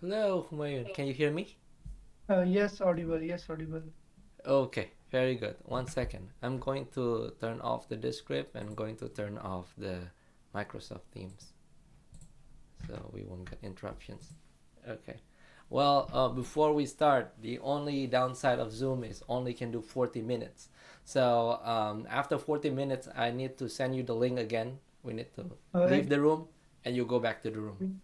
Hello, Humayoun. Can you hear me? Yes, audible. Yes, audible. Okay, very good. 1 second. I'm going to turn off the script and going to turn off the Microsoft Teams so we won't get interruptions. Okay. Well, before we start, the only downside of Zoom is only can do 40 minutes. So after 40 minutes, I need to send you the link again. We need to leave Ac- the room and you go back to the room.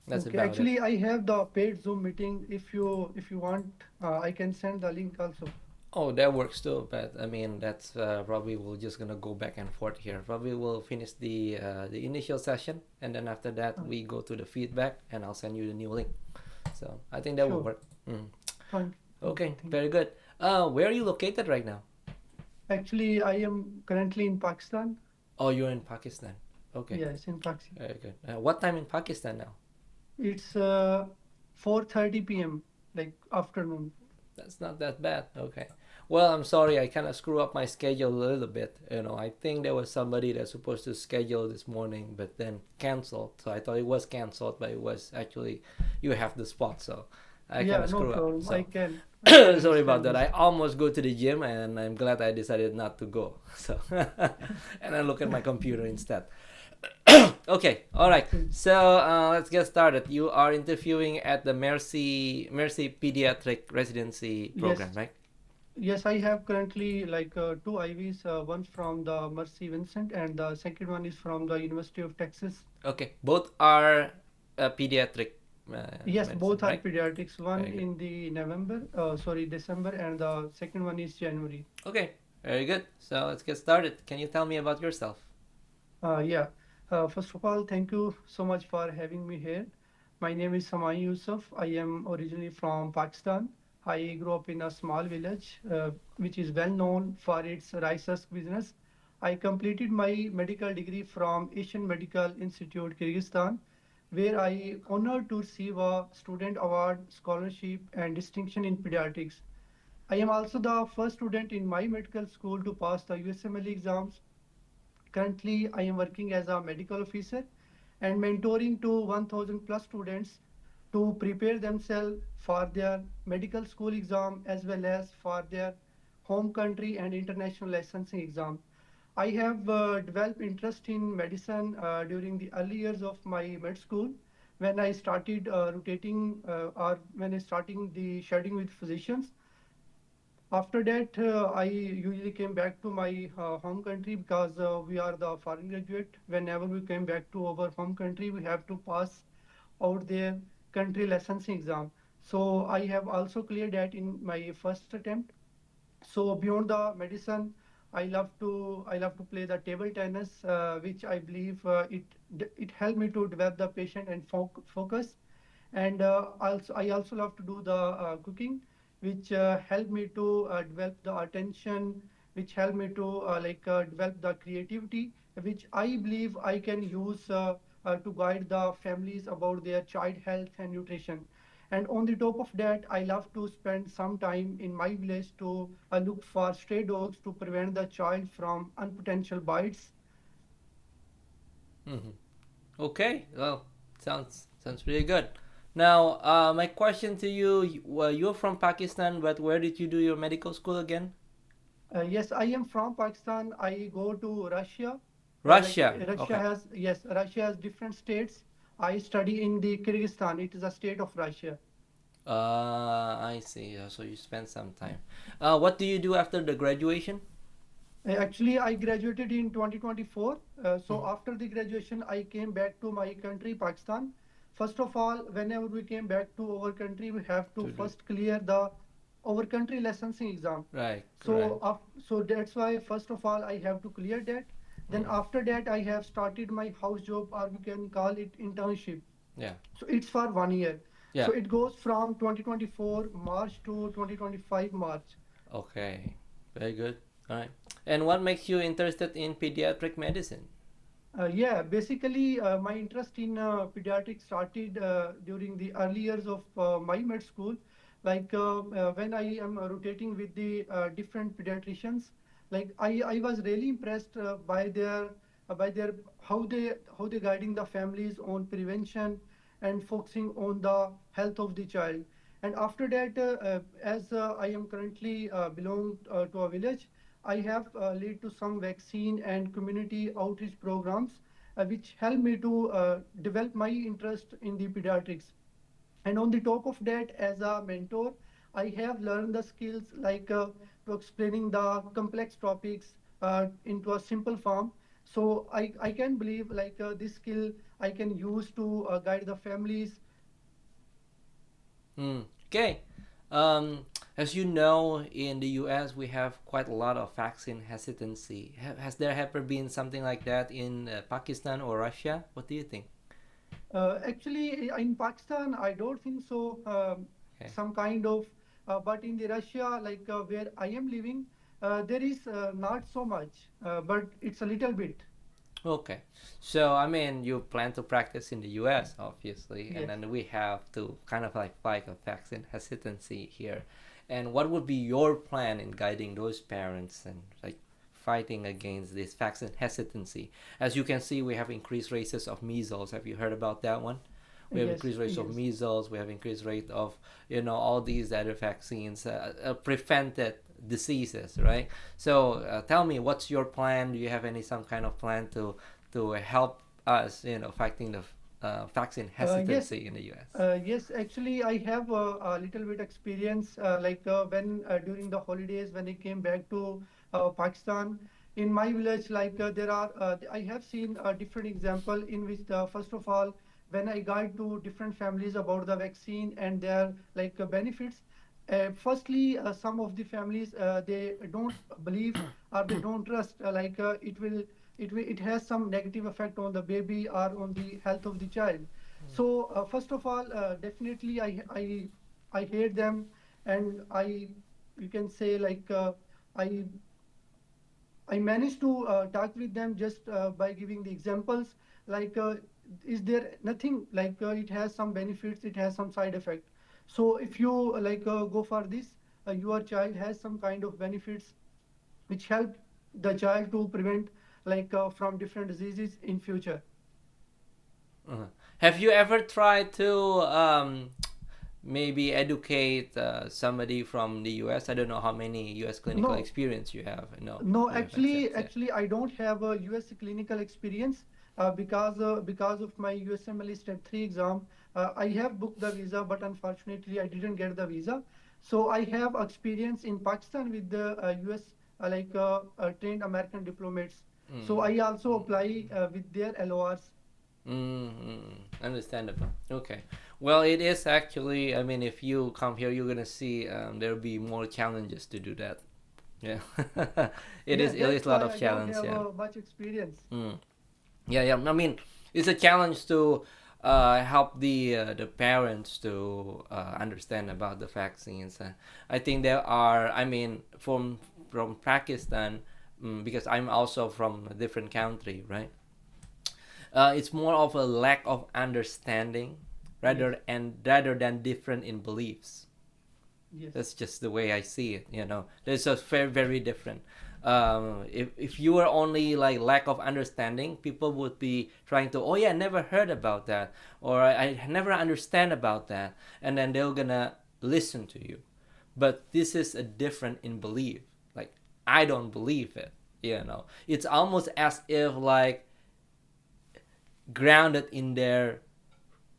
That's okay. about it. Actually, I have the paid Zoom meeting. If you want, I can send the link also. Oh, that works too. But I mean, that's probably we're just gonna go back and forth here. Probably we'll finish the initial session, and then after that we go to the feedback, and I'll send you the new link. So I think that will Sure. work. Mm. Fine. Okay, Okay. Thank very you. good. Where are you located right now? Actually, I am currently in Pakistan. Oh, you're in Pakistan. Okay, Yes, in Pakistan. very good. What time in Pakistan now? It's 4:30 p.m. like afternoon. That's not that bad. Okay. Well, I'm sorry. I kind of screw up my schedule a little bit. I think there was somebody that's supposed to schedule this morning, but then canceled. So I thought it was canceled, but it was actually you have the spot. So I kind Yeah, of no screw up. problem. So I can sorry about understand that. I this. almost go to the gym, and I'm glad I decided not to go. So and I look at my computer instead. Okay, all right. Okay. So let's get started. You are interviewing at the Mercy Pediatric Residency Program, Yes. right? Yes, I have currently like two IVs, one from the Mercy Vincent and the second one is from the University of Texas. Okay, both are pediatric Yes, medicine, both are right? pediatrics. One Very good. in the December, and the second one is January. Okay, very good. So let's get started. Can you tell me about yourself? Yeah. First of all, thank you so much for having me here. My name is Humayoun Yusuf. I am originally from Pakistan. I grew up in a small village, which is well known for its rice husk business. I completed my medical degree from Asian Medical Institute, Kyrgyzstan, where I honored to receive a student award, scholarship, and distinction in pediatrics. I am also the first student in my medical school to pass the USMLE exams. Currently, I am working as a medical officer and mentoring to 1000 plus students to prepare themselves for their medical school exam as well as for their home country and international licensing exam. I have developed interest in medicine during the early years of my med school when I started rotating or when I starting the shadowing with physicians. After that, I usually came back to my home country because we are the foreign graduate. Whenever we came back to our home country, we have to pass out their country licensing exam. So I have also cleared that in my first attempt. So beyond the medicine, I love to play the table tennis, which I believe it helped me to develop the patient and focus. And also I also love to do the cooking, which helped me to develop the attention, which helped me to develop the creativity, which I believe I can use to guide the families about their child health and nutrition. And on the top of that, I love to spend some time in my village to look for stray dogs to prevent the child from unpotential bites. Mm-hmm. Okay, well, sounds really good. Now, my question to you: well, you're from Pakistan, but where did you do your medical school again? Yes, I am from Pakistan. I go to Russia. Russia. Russia Okay. has, yes, Russia has different states. I study in the Kyrgyzstan. It is a state of Russia. I see. So you spent some time. What do you do after the graduation? Actually, I graduated in 2024. So Mhm. after the graduation, I came back to my country, Pakistan. First of all, whenever we came back to our country, we have to To do first clear the our country licensing exam. right, So, right. so that's why first of all I have to clear that. Then Mm. after that, I have started my house job, or we can call it internship. Yeah, So it's for 1 year. yeah. So it goes from 2024 March to 2025 March. Okay, very good. All right. And what makes you interested in pediatric medicine? Yeah, basically, my interest in pediatrics started during the early years of my med school. When I am rotating with the different pediatricians, I was really impressed by their how they guiding the families on prevention and focusing on the health of the child. And after that, as I am currently belong to a village, I have lead to some vaccine and community outreach programs, which help me to develop my interest in the pediatrics. And on the top of that, as a mentor, I have learned the skills like to explaining the complex topics into a simple form. So I can believe like this skill I can use to guide the families. Okay. Um, as you know, in the U.S., we have quite a lot of vaccine hesitancy. Has there ever been something like that in Pakistan or Russia? What do you think? Actually, in Pakistan, I don't think so. Okay. Some kind of, but in the Russia, like where I am living, there is not so much, but it's a little bit. Okay. So, I mean, you plan to practice in the US, obviously, and Yes. then we have to kind of like fight a vaccine hesitancy here. And what would be your plan in guiding those parents and like fighting against this vaccine hesitancy? As you can see, we have increased rates of measles. Have you heard about that one? We have Yes. increased rates of Yes. measles. We have increased rate of all these other vaccines, prevented diseases, right? So tell me, what's your plan? Do you have any some kind of plan to help us, fighting the vaccine Yes. hesitancy in the U.S.? Yes, actually, I have a little bit experience. Like when during the holidays, when I came back to Pakistan, in my village, like there are, I have seen a different example in which, first of all, when I guide to different families about the vaccine and their like benefits. Firstly, some of the families they don't believe or they don't trust. Like it has some negative effect on the baby or on the health of the child. So first of all, definitely I hate them, and I you can say like I I managed to talk with them just by giving the examples. Like, is there nothing like it has some benefits, it has some side effect. So if you like go for this, your child has some kind of benefits which help the child to prevent like from different diseases in future. Uh-huh. Have you ever tried to maybe educate somebody from the U.S.? I don't know how many U.S. clinical No, experience you have. No, No, you haven't said. Yeah. actually, I don't have a US clinical experience because of my USMLE Step 3 exam. I have booked the visa, but unfortunately, I didn't get the visa. So I have experience in Pakistan with the US trained American diplomats. So Mm. I also apply with their LORs. Understandable. Okay. Well, it is actually. I mean, if you come here, you're gonna see there'll be more challenges to do that. Yeah. it is. Yeah, It is that's a lot why of I don't challenge. have Yeah. much experience. Mm. Yeah. Yeah. I mean, it's a challenge to help the parents to understand about the vaccines. I think there are. I mean, from Pakistan, because I'm also from a different country, right? It's more of a lack of understanding Yes, rather than different in beliefs. yes, That's just the way I see it. There's a very different. If you were only like lack of understanding, people would be trying to, oh yeah, I never heard about that, or I never understand about that, and then they're gonna listen to you. But this is a different in belief. Like, I don't believe it. It's almost as if like grounded in their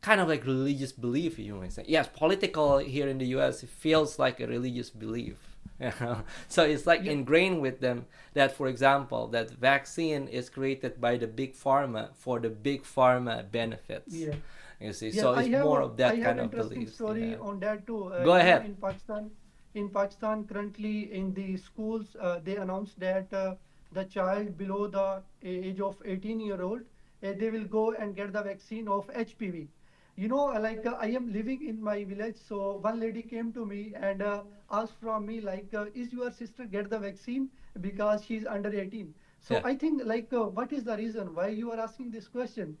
kind of like religious belief, you might say. Yes, political here in the US, it feels like a religious belief. So it's like yeah, ingrained with them that, for example, that vaccine is created by the big pharma for the big pharma benefits. yeah. You see, Yeah, so it's more of I that have kind of interesting beliefs. story Yeah. on that too. Go ahead. In Pakistan currently in the schools, they announced that the child below the age of 18-year-old, they will go and get the vaccine of HPV. I am living in my village, so one lady came to me and asked from me like, is your sister get the vaccine because she's under 18? So Yeah. I think like, what is the reason why you are asking this question?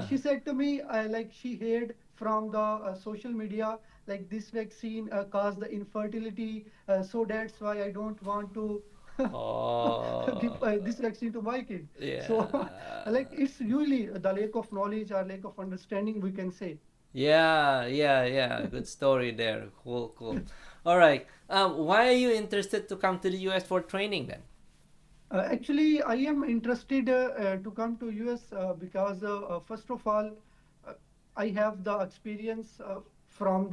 She said to me, like she heard from the social media, like this vaccine caused the infertility, so that's why I don't want to give Oh, this vaccine to my kid. So, yeah. like it's usually the lack of knowledge or lack of understanding, we can say. Yeah, yeah, yeah. Good story there. Cool, cool. All right. Why are you interested to come to the US for training then? Actually, I am interested to come to US because first of all, uh, I have the experience from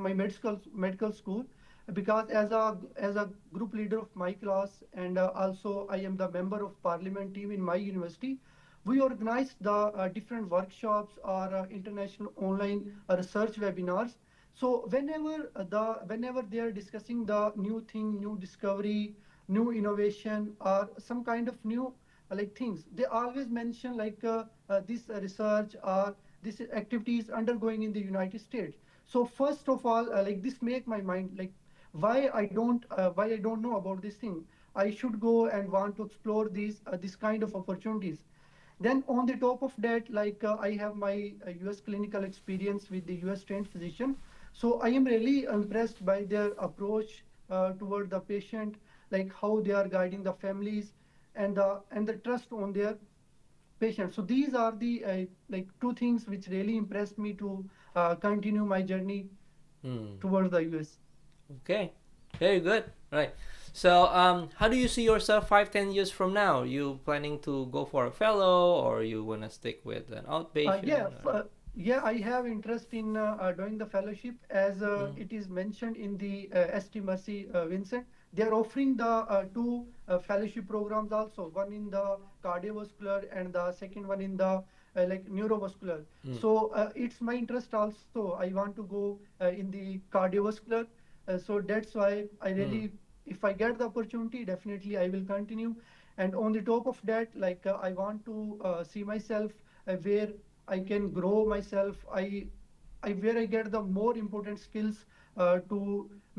my medical school because as a group leader of my class and also I am the member of parliament team in my university. We organized the different workshops or international online research webinars. So whenever they are discussing the new thing, new discovery, new innovation, or some kind of new like things, they always mention like this research or this activity is undergoing in the United States. So first of all, like this make my mind like why I don't know about this thing. I should go and want to explore these this kind of opportunities. Then on the top of that, like I have my US clinical experience with the US trained physician. So I am really impressed by their approach toward the patient, like how they are guiding the families and the trust on their patients. So these are the like two things which really impressed me to continue my journey Hmm. towards the US. Okay. Very good. Right. So, how do you see yourself 5, 10 years from now? You planning to go for a fellow, or you wanna stick with an outpatient? Or... Yeah, I have interest in doing the fellowship as Mm. it is mentioned in the ST Mercy Vincent. They are offering the two fellowship programs also, one in the cardiovascular and the second one in the like neurovascular. Mm. So it's my interest also. I want to go in the cardiovascular. So that's why I Mm. really, if I get the opportunity, definitely I will continue. And on the top of that, like I want to see myself where I can grow myself. I where I get the more important skills to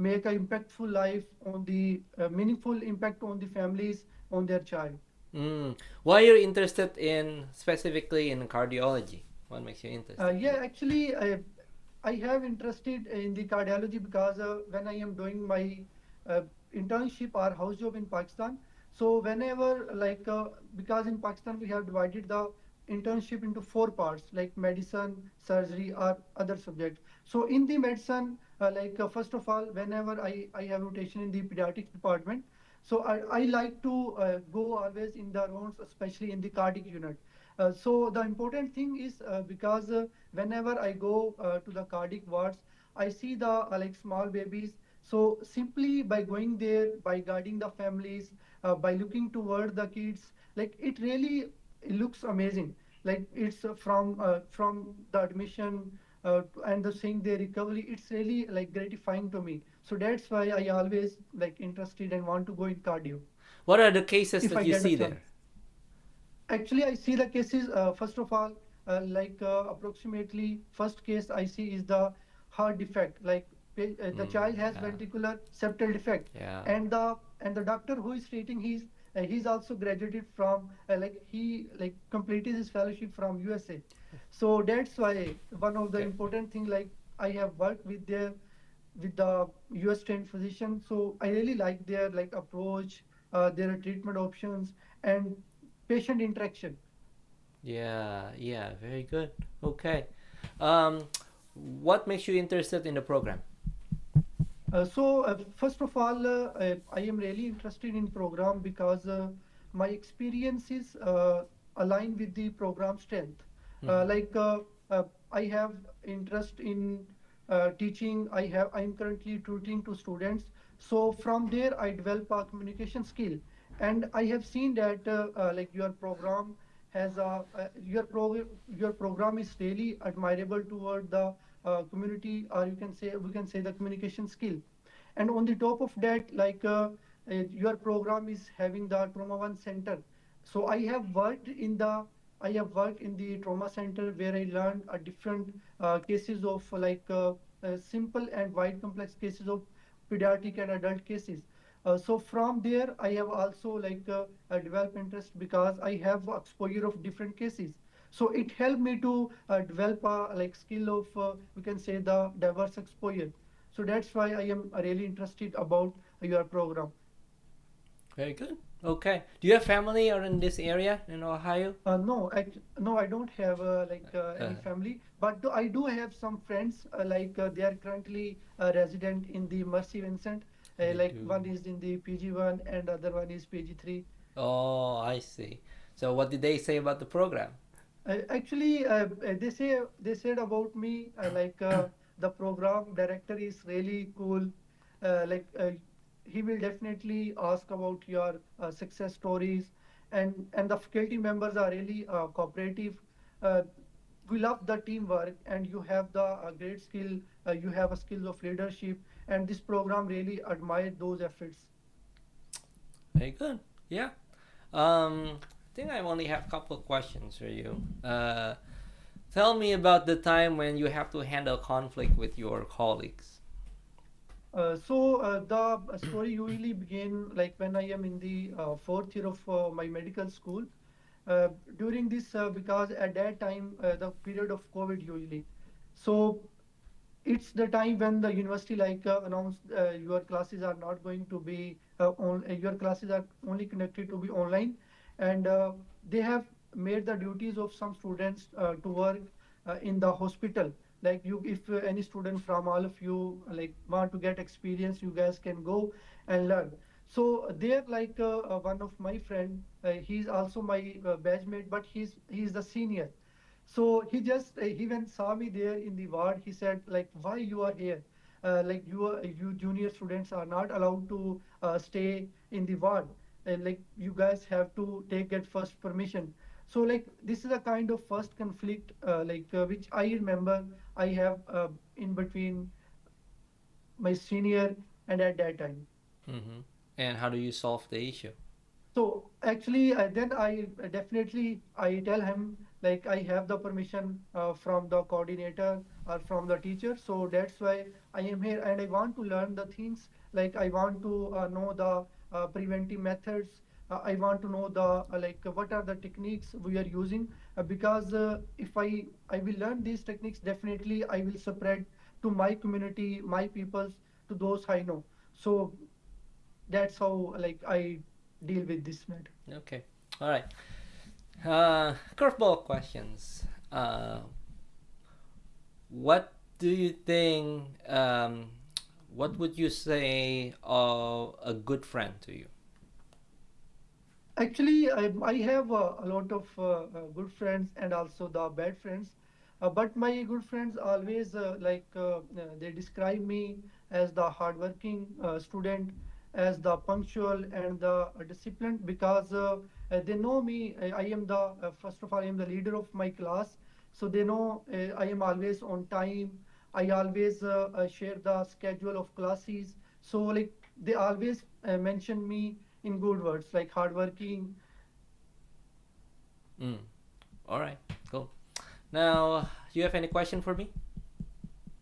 make an impactful life on the meaningful impact on the families on their child. Mm. Why you're interested in specifically in cardiology? What makes you interested in Yeah, that? actually, I have interested in the cardiology because when I am doing my uh, internship or house job in Pakistan, so whenever like because in Pakistan we have divided the internship into four parts like medicine, surgery, or other subjects. So in the medicine, like first of all, whenever I have rotation in the pediatrics department, so I like to go always in the rounds, especially in the cardiac unit. So the important thing is because whenever I go to the cardiac wards, I see the like small babies. So simply by going there, by guiding the families, by looking toward the kids, like it looks amazing. Like it's from the admission and the seeing their recovery, it's really like gratifying to me. So that's why I always like interested and want to go in cardio What are the cases if that I you get a see there? chance. Actually, I see the cases. First of all, like approximately first case I see is the heart defect. Like the Mm. child has Yeah. ventricular septal defect, Yeah. and the doctor who is treating he's also graduated from like he like completed his fellowship from USA. So that's why one of the Okay. important thing like I have worked with the US trained physician. So I really like their like approach, their treatment options, and patient interaction. Yeah. Yeah. Very good. Okay. Um, what makes you interested in the program? So first of all, I am really interested in program because my experiences align with the program strength. Mm-hmm. Like I have interest in teaching. I am currently tutoring to students. So from there, I develop a communication skill, and I have seen that like your program has a your program is really admirable toward the community, or you can say we can say the communication skill. And on the top of that, like your program is having the trauma one center. So I have worked in the trauma center where I learned different cases of like simple and wide complex cases of pediatric and adult cases. So from there, I have also like developed interest because I have exposure of different cases. So it helped me to develop a like skill of we can say the diverse exposure. So that's why I am really interested about your program. Very good. Okay. Do you have family or in this area in Ohio? No, no, I don't have any Uh, family, but I do have some friends. They are currently resident in the Mercy Vincent. you Like do. one is in the PG1 and other one is PG3. Oh, I see. So what did they say about the program? Actually, they said about me the program director is really cool. Uh, like uh, he will definitely ask about your success stories, and the faculty members are really cooperative. Uh, we love the teamwork, and you have the great skill. You have a skills of leadership, and this program really admire those efforts. Very good. Yeah. I think I only have a couple of questions for you. Tell me about the time when you have to handle conflict with your colleagues. The story usually begin like when I am in the fourth year of my medical school. Uh, During this, because at that time the period of COVID usually, so it's the time when the university announced your classes are not going to be your classes are only connected to be online, and they have made the duties of some students to work in the hospital. Like you, if any student from all of you want to get experience, you guys can go and learn. So there, one of my friend, he's also my batchmate, but he's the senior. So he when saw me there in the ward, he said like, why you are here? You junior students are not allowed to stay in the ward. Like you guys have to take it first permission. So like this is a kind of first conflict which I remember I have in between my senior and at that time. Mm-hmm. And how do you solve the issue? So actually, then I definitely I tell him like I have the permission from the coordinator or from the teacher. So that's why I am here, and I want to learn the things. Like I want to know the preventive methods. I want to know the what are the techniques we are using, because if I will learn these techniques, definitely I will spread to my community, my peoples, to those I know. So that's how like I deal with this matter. Okay. All right. Curveball questions. What do you think? What would you say of a good friend to you? Actually, I have a lot of good friends and also the bad friends. But my good friends always they describe me as the hardworking student, as the punctual and the disciplined, because they know me. I am the first of all, I am the leader of my class, so they know I am always on time. I always share the schedule of classes. So like they always mention me in good words like hardworking. Mm. All right. Cool. Now, do you have any question for me?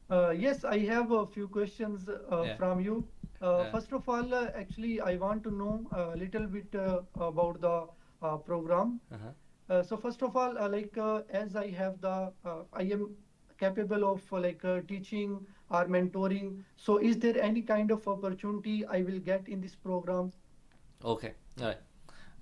Yes, I have a few questions Yeah. from you. Uh, First of all, actually, I want to know a little bit about the program. uh-huh. So first of all, as I have I am capable of teaching or mentoring. So is there any kind of opportunity I will get in this program? Okay. All right.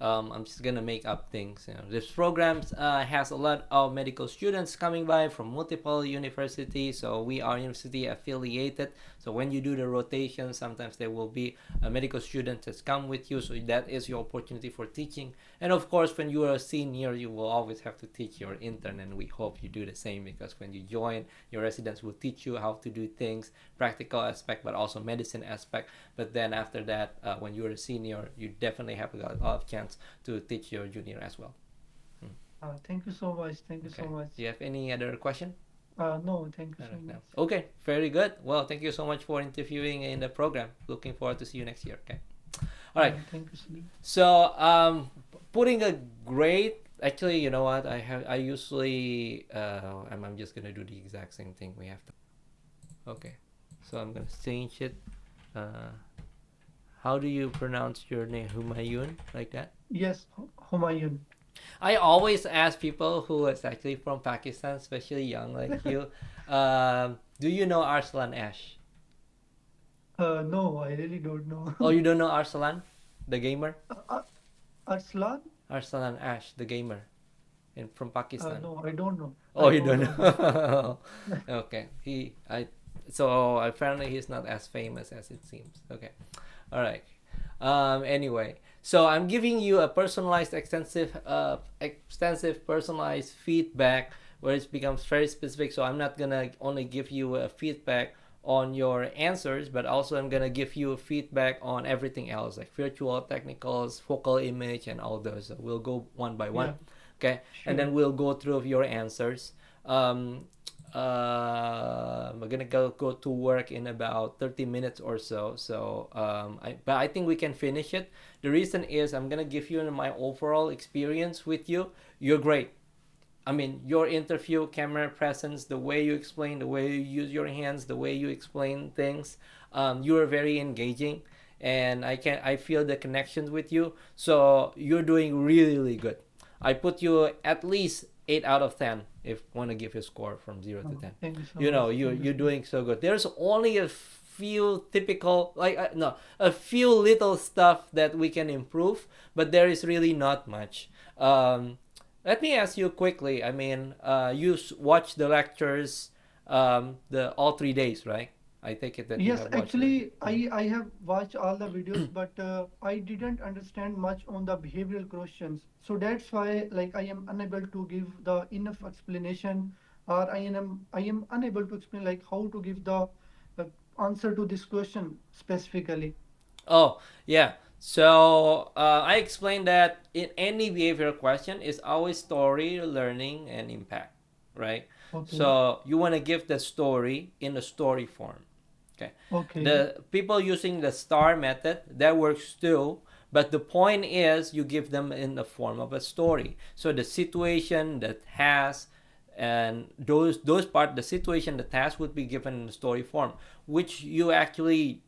I'm just gonna make up things. This program has a lot of medical students coming by from multiple universities, so we are university affiliated. So when you do the rotation, sometimes there will be a medical student that's come with you, so that is your opportunity for teaching. And of course, when you are a senior, you will always have to teach your intern, and we hope you do the same because when you join, your residents will teach you how to do things, practical aspect, but also medicine aspect. But then after that, when you're a senior, you definitely have a lot of chance to teach your junior as well. Mm. Thank you so much. Thank you so Okay. much. Do you have any other question? No, thank you so No. much. Okay. Very good. Well, thank you so much for interviewing in the program. Looking forward to see you next year. Okay. All right. Thank you, Sunil. So, putting a grade. Actually, you know what? I usually. I'm just gonna do the exact same thing. We have to. Okay. So I'm gonna change it. Uh, how do you pronounce your name? Humayoun, like that? Yes, Humayun. I always ask people who is actually from Pakistan, especially young like you, do you know Arslan Ash? No, I really don't know. Oh, you don't know Arslan, the gamer? Arslan? Arsalan Ash, the gamer from Pakistan. No, I don't know. Oh, I you don't don't know him. know. Okay. So apparently he's not as famous as it seems. Okay. All right. Anyway, so I'm giving you a personalized, extensive personalized feedback where it becomes very specific. So I'm not gonna only give you a feedback on your answers, but also I'm gonna give you feedback on everything else, like virtual technicals, focal image, and all those. So we'll go one by one. Yeah, Okay, and then sure. we'll go through your answers. Um, we're gonna go to work in about 30 minutes or so. But I think we can finish it. The reason is I'm gonna give you my overall experience with you. You're great. I mean, your interview, camera presence, the way you explain, the way you use your hands, the way you explain things, you are very engaging, and I feel the connections with you. So you're doing really really good. I put you at least 8 out of 10 if I want to give you a score from 0 to 10. Thank you so You much. know, Thank you you're so much. doing so good. There's only a few typical like no a few little stuff that we can improve, but there is really not much. Let me ask you quickly. I mean, you watch the lectures, the all 3 days, right? I take it that you Yes, have watched it. actually, I have watched all the videos, but I didn't understand much on the behavioral questions. So that's why, like, I am unable to give the enough explanation, or I am unable to explain like how to give the uh, answer to this question specifically. Oh, yeah. So I explained that in any behavioral question is always story, learning, and impact, right? Okay, So you want to give the story in a story form. Okay. okay, The people using the star method that works too, but the point is you give them in the form of a story. So the situation, the task, and those part the situation, the task would be given in the story form, which you actually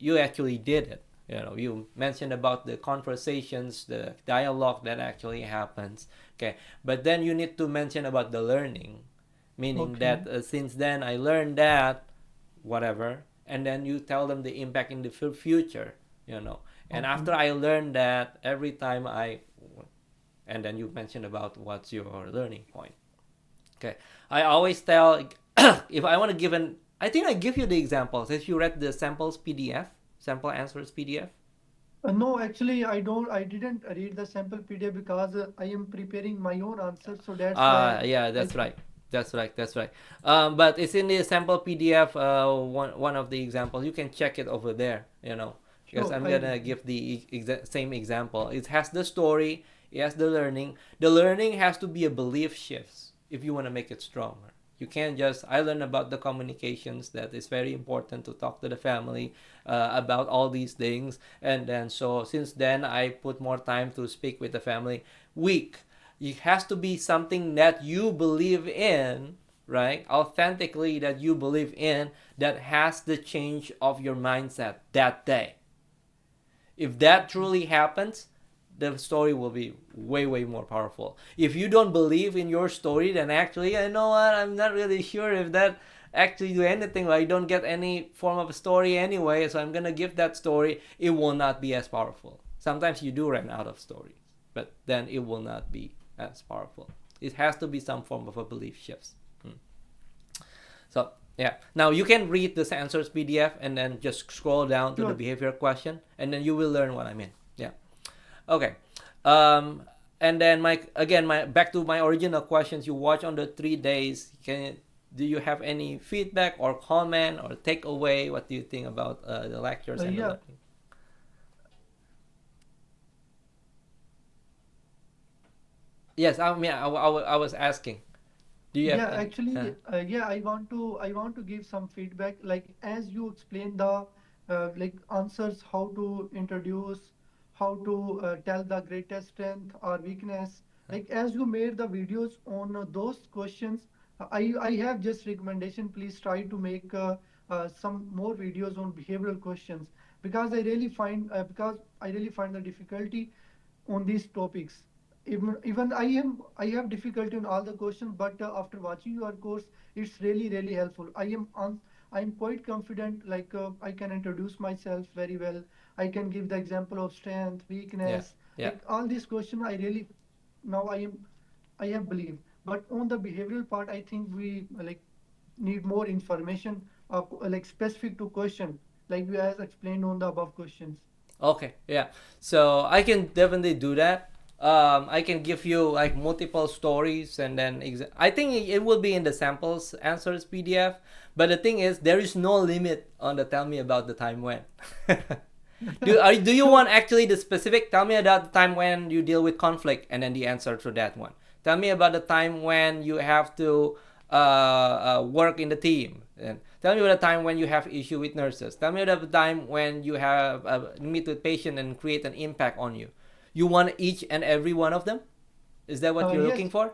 did it. You know, you mentioned about the conversations, the dialogue that actually happens. Okay, but then you need to mention about the learning, meaning okay, that since then I learned that whatever, and then you tell them the impact in the future, you know. And okay. after I learned that, every time and then you mentioned about what's your learning point. Okay, I always tell if I want to give an, I think I give you the examples. If you read the samples PDF, sample answers PDF. No, actually, I don't. I didn't read the sample PDF because I am preparing my own answer, so that's why Yeah, I. that's right. That's right. That's right. But it's in the sample PDF. One of the examples. You can check it over there. You know, because Sure, I'm I will. gonna give the same example. It has the story. It has the learning. The learning has to be a belief shifts if you want to make it stronger. You can't just. I learned about the communications that is very important to talk to the family about all these things, and then so since then I put more time to speak with the family. Week, it has to be something that you believe in, right? Authentically, that you believe in, that has the change of your mindset that day. If that Okay. truly happens, the story will be way, way more powerful. If you don't believe in your story, then actually, I know what, I'm not really sure if that actually do anything. I don't get any form of a story anyway, so I'm gonna give that story. It will not be as powerful. Sometimes you do run out of stories, but then it will not be as powerful. It has to be some form of a belief shift. Hmm. So yeah, now you can read this answers PDF and then just scroll down to the Sure. behavior question, and then you will learn what I mean. Yeah. Okay. Um, and then my back to my original questions. You watch on the 3 days. Do you have any feedback or comment or takeaway? What do you think about the lectures and the Yeah, learning? Yes, I mean I was asking. Do you have yeah. any? Actually, yeah. I want to give some feedback. Like as you explain the like answers, how to introduce, how to tell the greatest strength or weakness. Like as you made the videos on those questions, I have just recommendation. Please try to make some more videos on behavioral questions because I really find the difficulty on these topics. Even I have difficulty in all the questions, but after watching your course, it's really helpful. I am quite confident. Like I can introduce myself very well. I can give the example of strength, Yeah. weakness. Yeah. Like all these questions, I really now I have believed. But on the behavioral part, I think we like need more information, like specific to question, like we as explained on the above questions. Okay, yeah. So I can definitely do that. I can give you like multiple stories, and then I think it will be in the samples answers PDF. But the thing is, there is no limit on the tell me about the time when. Do you Sure. want actually the specific? Tell me about the time when you deal with conflict, and then the answer to that one. Tell me about the time when you have to work in the team. And tell me about the time when you have issue with nurses. Tell me about the time when you have meet with patient and create an impact on you. You want each and every one of them? Is that what you're looking Yes, for?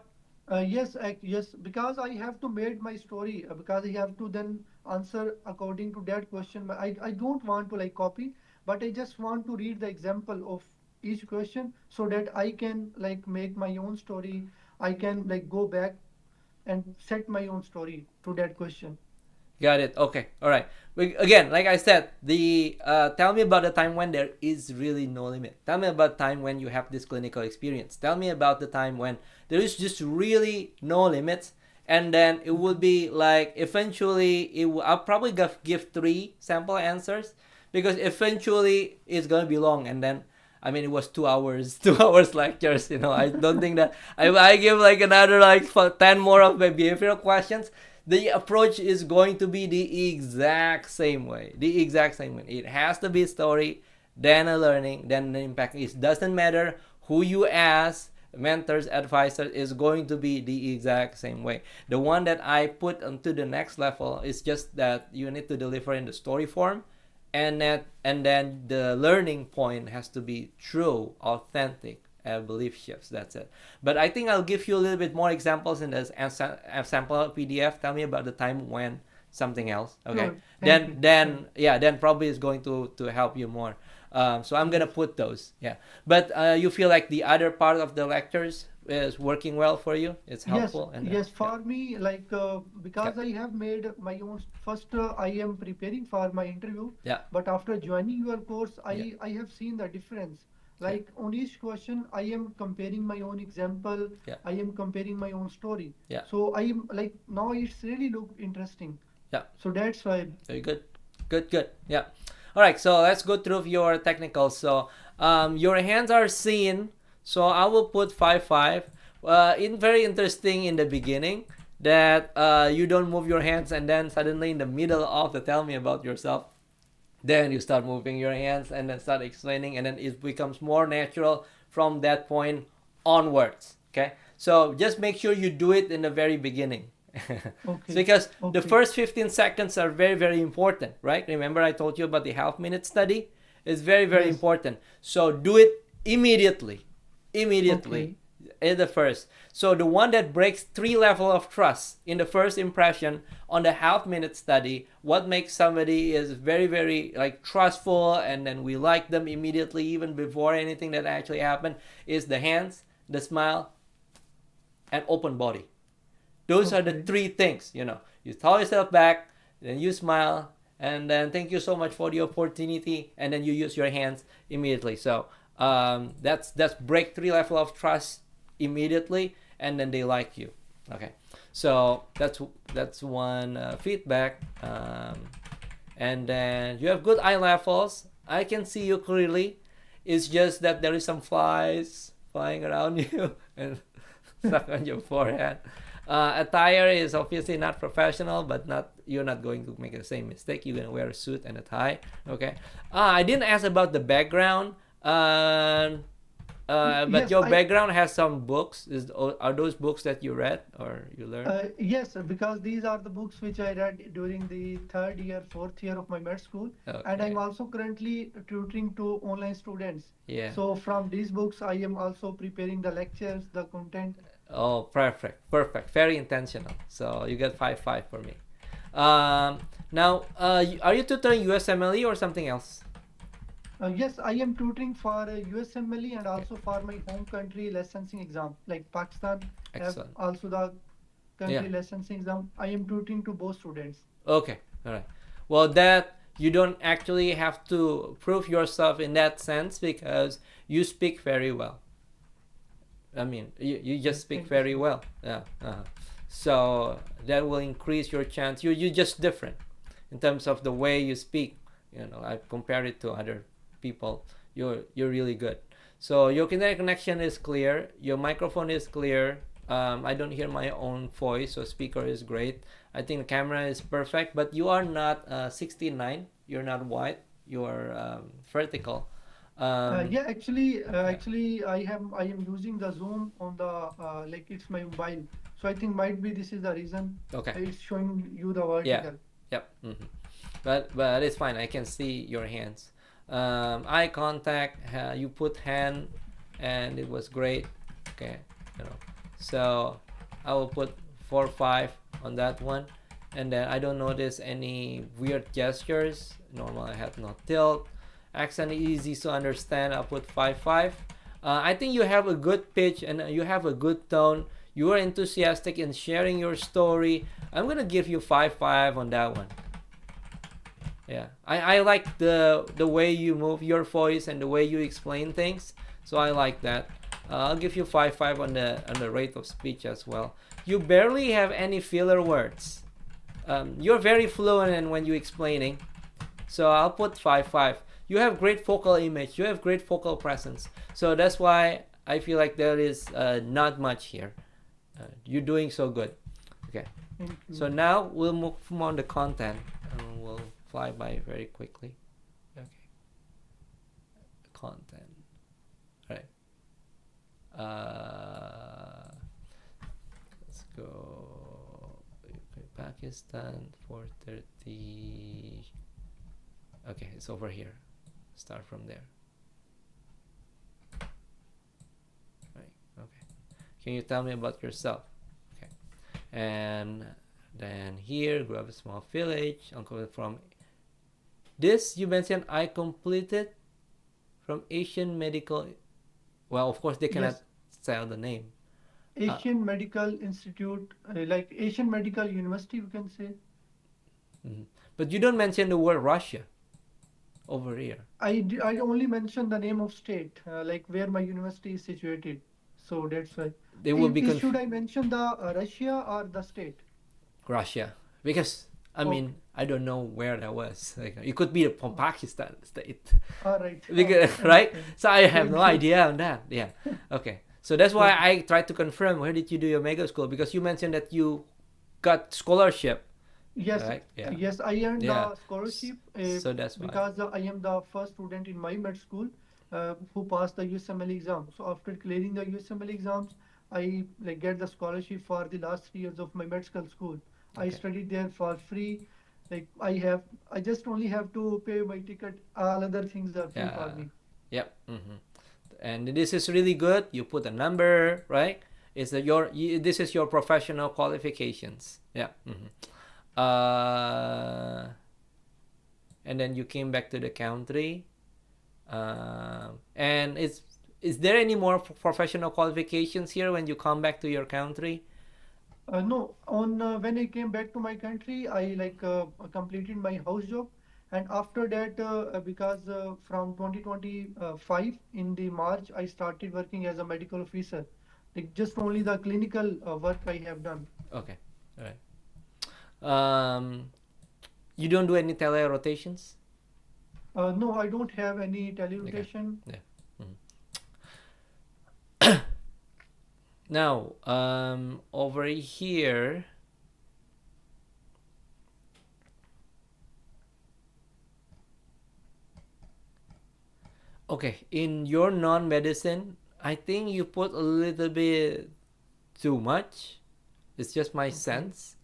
yes, because I have to made my story, because I have to then answer according to that question. But I don't want to like copy, but I just want to read the example of each question so that I can like make my own story. I can like go back and set my own story to that question. Got it. Okay. All right. Again, like I said, the tell me about the time when there is really no limit. Tell me about time when you have this clinical experience. Tell me about the time when there is just really no limits, and then it would be like eventually I'll probably give three sample answers because eventually it's gonna be long, and then I mean, it was 2 hours, 2 hours lectures. I don't think that I give like another like 10 more of my behavioral questions. The approach is going to be the exact same way. The exact same way. It has to be a story, then a learning, then an impact. It doesn't matter who you ask, mentors, advisors, is going to be the exact same way. The one that I put onto the next level is just that you need to deliver in the story form, and then the learning point has to be true, authentic, belief shifts. That's it. But I think I'll give you a little bit more examples in this sample PDF. Tell me about the time when something else. Okay. Sure. Thank Then you. Sure. then yeah, then probably is going to help you more. So I'm gonna Yes. put those. Yeah. But you feel like the other part of the lectures is working well for you. It's Yes, helpful and yes. yeah. For me, like Yeah. because I have made my own. First, I am preparing for my interview, Yeah. but after joining your course, Yeah. I have seen the difference. Yeah. Like on each question, I am comparing my own example. Yeah. I am comparing my own story. Yeah. So I am like now it's really look interesting. Yeah. So that's why. Very good. Good, good. Yeah. All right, so let's go through your technicals. So your hands are seen. So I will put 5 5. Very interesting in the beginning that you don't move your hands, and then suddenly in the middle of the tell me about yourself, then you start moving your hands and then start explaining, and then it becomes more natural from that point onwards. Okay, so just make sure you do it in the very beginning. So Okay, because the okay. first 15 seconds are very very important, right? Remember I told you about the half-minute study. It's very very Yes. important, so do it immediately. Immediately Okay. in the first. So the one that breaks 3 level of trust in the first impression on the half-minute study, what makes somebody is very very like trustful, and then we like them immediately even before anything that actually happened, is the hands, the smile, and open body. Those are the Okay. 3 things. You throw yourself back, then you smile, and then thank you so much for the opportunity, and then you use your hands immediately. So that's break 3 level of trust immediately, and then they like you. Okay, so that's one feedback. And then you have good eye levels. I can see you clearly. It's just that there is some flies flying around you and stuck on your forehead. Attire is obviously not professional, but you're not going to make the same mistake. You're gonna wear a suit and a tie. Okay. I didn't ask about the background. But Yes, your I background has some books. Are those books that you read or you learned? Yes, because these are the books which I read during the third year, fourth year of my med school, and I'm Okay. also currently tutoring to online students. Yeah. So from these books, I am also preparing the lectures, the content. Oh, perfect, perfect. Very intentional. So you get 5 5 for me. Um, Now, are you tutoring USMLE or something else? Yes, I am tutoring for USMLE and Okay, also for my home country licensing exam. Like Pakistan have excellent. also the Yeah. country licensing exam. I am tutoring to both students. Okay. All right. Well, that You don't actually have to prove yourself in that sense because you speak very well. I mean, you just Yes, speak thank you very so much. well. Yeah. So that will increase your chance. You just different in terms of the way you speak. I compare it to other people. You're really good. So your internet connection is clear. Your microphone is clear. I don't hear my own voice, so speaker is great. I think the camera is perfect, but you are not 69. You're not wide. You are vertical. Um, yeah. Actually, I am using the Zoom on the like it's my mobile. So I think might be this is the reason Okay. it's showing you the Yeah. vertical. Yep. But it's fine. I can see your hands. Eye contact. You put hand, and it was great. Okay. You know. So I will put 4 5 on that one, and then I don't notice any weird gestures. Normal. I have no tilt. Accent easy to understand. I'll put 5 5. I think you have a good pitch and you have a good tone. You are enthusiastic in sharing your story. I'm gonna give you 5 5 on that one. Yeah, I like the way you move your voice and the way you explain things. So I like that. I'll give you 5 5 on the rate of speech as well. You barely have any filler words. You're very fluent in when you're explaining. So I'll put 5 5. You have great focal image. You have great focal presence. So that's why I feel like there is not much here. You're doing so good. Okay. Thank So you. now we'll move on the content, and we'll fly by very quickly. Okay. Content. All right. Let's go. Okay, Pakistan 4:30. Okay, it's over here. Start from there. Right. Okay. Can you tell me about yourself? Okay. And then here, grab a small village. Uncle from this you mentioned I completed from Asian Medical. Well, of course they cannot Yes, tell the name. Uh, Asian Medical Institute, like Asian Medical University, we can say. mhm. But you don't mention the word Russia over here. I only mentioned the name of state, like where my university is situated. So that's why. They will be Should I mention the Russia or the state? Russia because I Okay. mean I don't know where that was. Like, it could be from Okay. Pakistan state. All right. Because, Okay. right? Understand. So I have no Thank you. idea on that. Yeah. Okay. So that's why Okay. I tried to confirm where did you do your mega school because you mentioned that you got scholarship, Yes, right? Yeah. yes, I earned Yeah. the scholarship So that's why. because I am the first student in my med school who passed the USML exam. So after clearing the USML exams, I like get the scholarship for the last 3 years of my medical school. I Okay. studied there for free. Like I just only have to pay my ticket. All other things are free for Yeah. me. Yep. And this is really good. You put a number, right? This is your professional qualifications. Yeah. Uh, and then you came back to the country. And is there any more professional qualifications here when you come back to your country? No, on when I came back to my country, I completed my house job, and after that, because from 2025 in the March, I started working as a medical officer. Like just only the clinical work I have done. Okay. All right. You don't do any tele rotations? No, I don't have any Okay. telerotation. Yeah. Mhm. Now, over here, okay, in your non-medicine, I think you put a little bit too much. It's just my Okay. sense.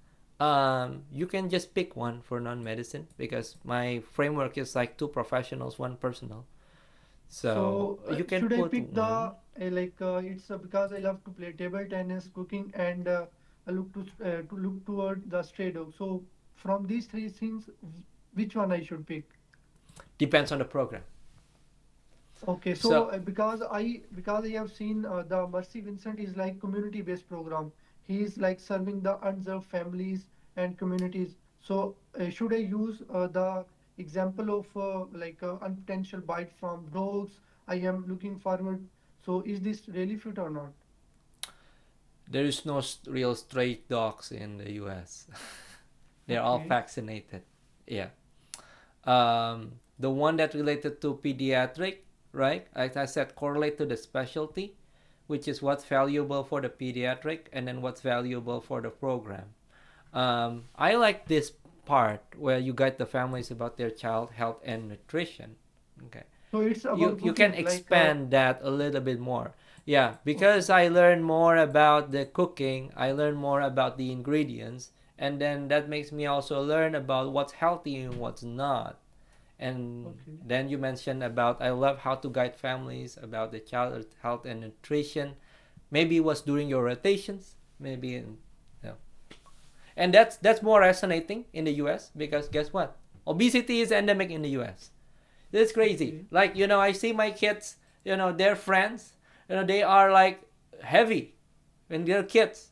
You can just pick one for non-medicine because my framework is like two professionals, one personal. So So you can should I put pick the one. it's because I love to play table tennis, cooking, and I look to look toward the stray dog. So from these three things, which one I should pick? Depends on the program. Okay, so So because I have seen the Mercy Vincent is like community-based program. He is like serving the unserved families and communities. So should I use the example of like a unpotential bite from dogs. I am looking forward. So is this really fit or not? There is no real stray dogs in the US. They're all Okay. vaccinated. Yeah. The one that related to pediatric, right? As I said, correlate to the specialty, which is what's valuable for the pediatric and then what's valuable for the program. I like this part where you guide the families about their child health and nutrition. Okay. So it's about You can cooking, like expand that a little bit more. Yeah, okay, because I learned more about the cooking, I learned more about the ingredients, and then that makes me also learn about what's healthy and what's not. And okay, then you mentioned about I love how to guide families about the child health and nutrition. Maybe it was during your rotations, maybe in, you know. And that's more resonating in the US because guess what? Obesity is endemic in the US. It's crazy. okay. Like, I see my kids, their friends, they are like heavy when they're kids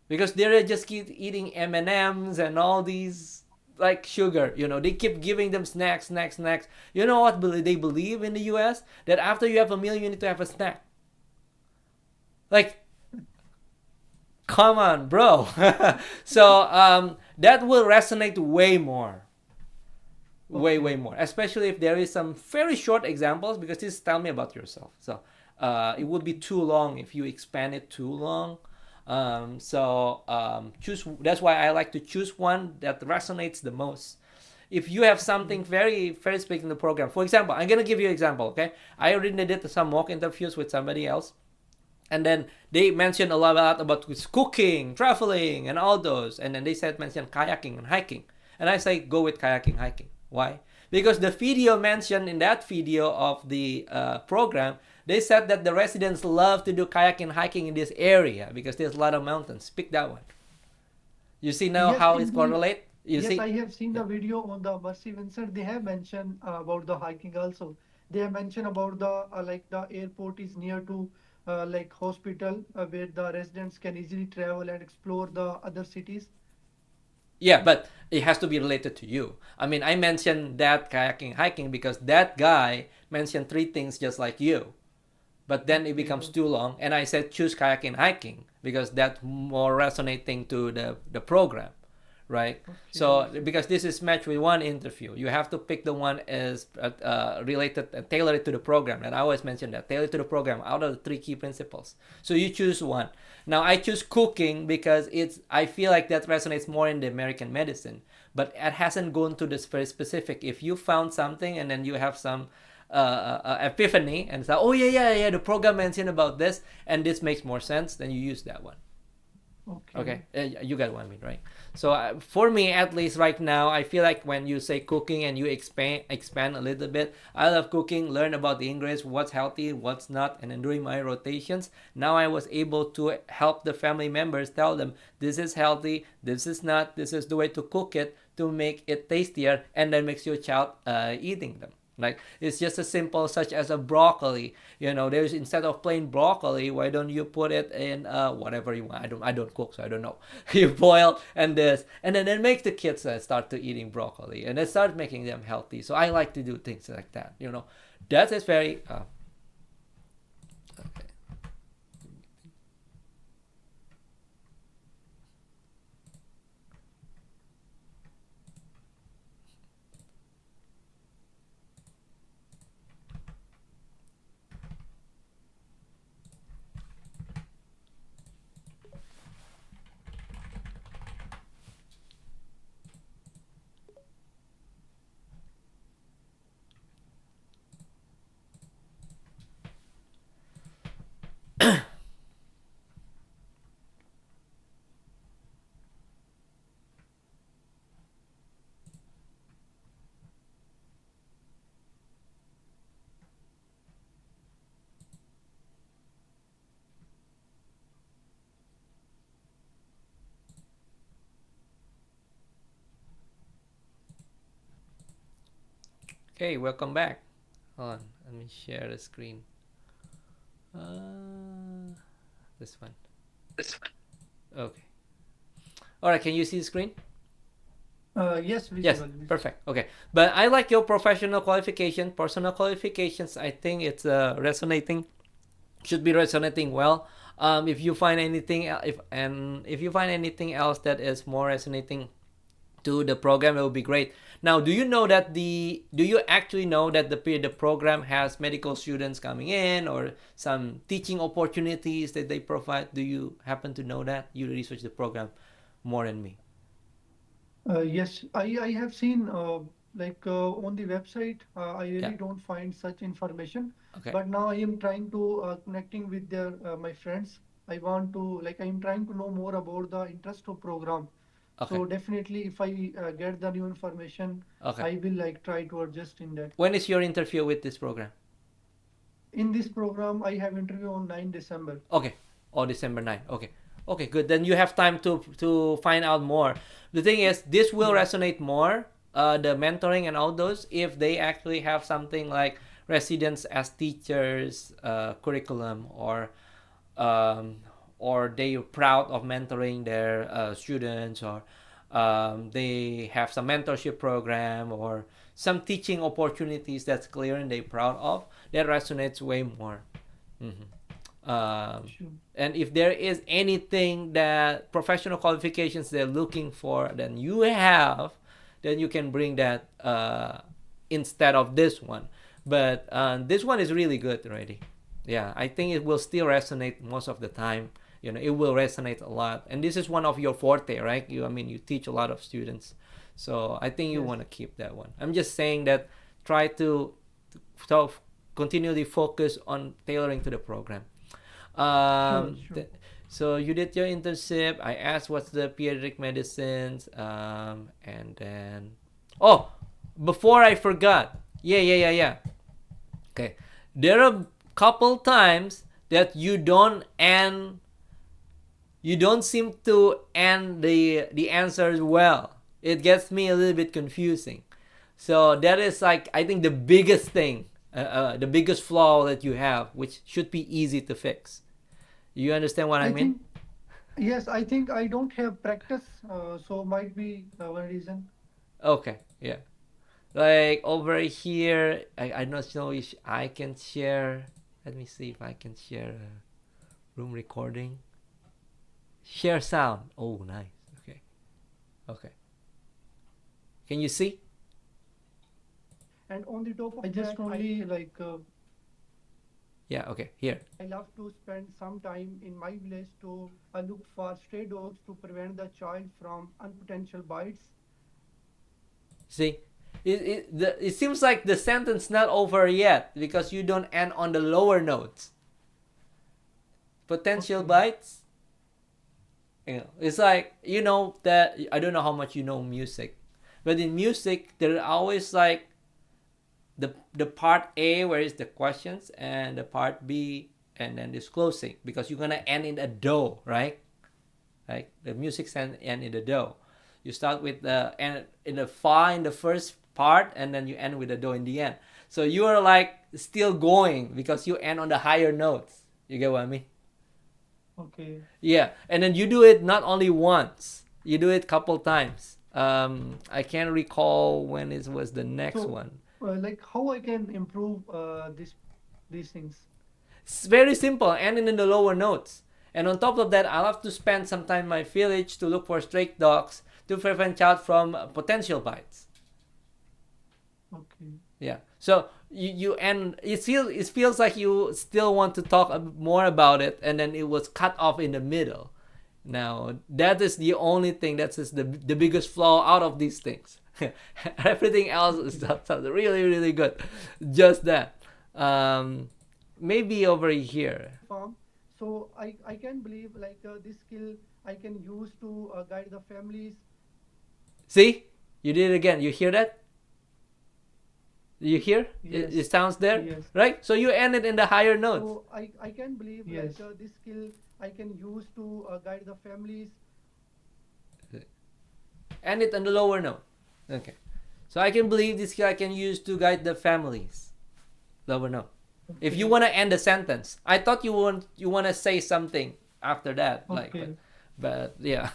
because they're just keep eating M&Ms and all these like sugar. They keep giving them snacks, snacks, snacks. You know what they believe in the US? That after you have a meal, you need to have a snack. Like, come on, bro. So that will resonate way Okay. more, especially if there is some very short examples because this tell me about yourself. So it would be too long if you expand it too long. Choose. That's why I like to choose one that resonates the most. If you have Okay. something very specific in the program, for example, I'm gonna give you an example. Okay, I already did some mock interviews with somebody else, and then they mentioned a lot about cooking, traveling, and all those. And then they said mention kayaking and hiking. And I say go with kayaking, hiking. Why? Because the video mentioned in that video of the program, they said that the residents love to do kayaking, hiking in this area because there's a lot of mountains. Pick that one. You see now Yes, how in it's the correlate. You yes, I see, have seen yeah. the video on the Mercy Vincent. They have mentioned about the hiking also. They have mentioned about the like the airport is near to like hospital where the residents can easily travel and explore the other cities. Yeah, but it has to be related to you. I mean, I mentioned that kayaking, hiking because that guy mentioned three things just like you. But then it Okay, becomes too long, and I said choose kayaking, hiking because that's more resonating to the program, right? okay, So understood. because this is matched with one interview, you have to pick the one as related and tailor it to the program. And I always mention that tailor to the program out of the three key principles. So you choose one. Now I choose cooking because I feel like that resonates more in the American medicine, but it hasn't gone to this very specific. If you found something and then you have some epiphany and say, oh yeah, the program mentioned about this and this makes more sense, then you use that one. Okay, Okay, you got what I mean, right? So for me, at least right now, I feel like when you say cooking and you expand a little bit, I love cooking. Learn about the ingredients, what's healthy, what's not, and then during my rotations, now I was able to help the family members tell them this is healthy, this is not, this is the way to cook it to make it tastier, and then makes your child eating them. Like it's just as simple such as a broccoli. There's instead of plain broccoli, why don't you put it in whatever you want? I don't cook, so I don't know. You boil and this, and then it makes the kids start to eating broccoli, and it starts making them healthy. So I like to do things like that. That is very okay. Okay, welcome back. Hold on, let me share the screen. Uh, this one. Okay. All right. Can you see the screen? Yes, Yes, visible. perfect. Okay, but I like your professional qualification, personal qualifications. I think it's resonating, should be resonating well. If you find anything, if you find anything else that is more resonating to the program, it will be great. Now, do you actually know that the program has medical students coming in or some teaching opportunities that they provide? Do you happen to know that? You research the program more than me. Yes, I have seen on the website. I Yeah. really don't find such information, Okay. but now I am trying to connecting with their my friends. I want to I am trying to know more about the interest of program. Okay. So definitely, if I get the new information, Okay. I will try to adjust in that. When is your interview with this program? In this program, I have interview on 9 December. Okay. Oh, December 9. Okay. Okay, good. Then you have time to find out more. The thing is, this will Yes. resonate more, the mentoring and all those, if they actually have something like residents as teachers, curriculum, um, or they are proud of mentoring their students, or they have some mentorship program or some teaching opportunities that's clear and they're proud of, that resonates way more. Mhm. um, Sure. and if there is anything that professional qualifications they're looking for, then you have, then you can bring that instead of this one. But this one is really good already. Yeah, I think it will still resonate most of the time. You know, it will resonate a lot. And this is one of your forte, right? I mean, you teach a lot of students, so I think you Yes. want to keep that one. I'm just saying that try to continually focus on tailoring to the program. Sure. Um, Sure. th- so you did your internship. I asked what's the pediatric medicines, and then oh, before I forgot, yeah. Okay, there are a couple times that you don't seem to end the answers well. It gets me a little bit confusing. So that is like I think the biggest thing, the biggest flaw that you have, which should be easy to fix. You understand what I I mean? think yes. I think I don't have practice, so might be one reason. Okay, yeah. Like over here, I don't know if I can share. Let me see if I can share a room recording. Share sound. Oh, nice. Okay, okay. Can you see? And on the top of I just that, only Yeah. Okay. Here. I love to spend some time in my village to look for stray dogs to prevent the child from unpotential bites. See, it seems like the sentence not over yet because you don't end on the lower notes. Potential Okay. bites. You know, it's like that. I don't know how much you know music, but in music there are always like the part A where is the questions and the part B and then this closing because you're gonna end in a do, right? Like the music's end in the do. You start with the end in the fa in the first part and then you end with the do in the end. So you are like still going because you end on the higher notes. You get what I mean? Okay. Yeah, and then you do it not only once. You do it couple times. I can't recall when it was the next So, one. how I can improve this these things? It's very simple, ending in the lower notes. And on top of that, I'll have to spend some time in my village to look for stray dogs to prevent child from potential bites. Okay. Yeah. So you and it feels like you still want to talk more about it, and then it was cut off in the middle. Now that is the only thing that is the biggest flaw out of these things. Everything else is Okay. really really good. Just that. Um, Maybe over here. Farm. So I can believe this skill I can use to guide the families. See, you did it again. You hear that? You hear? It Yes. sounds there, Yes. right? So you end it in the higher notes. So I can believe Yes. this skill I can use to guide the families. End it on the lower note. Okay. So I can believe this I can use to guide the families. Lower note. If you Okay. want to end the sentence, I thought you want to say something after that, like, Okay. but yeah.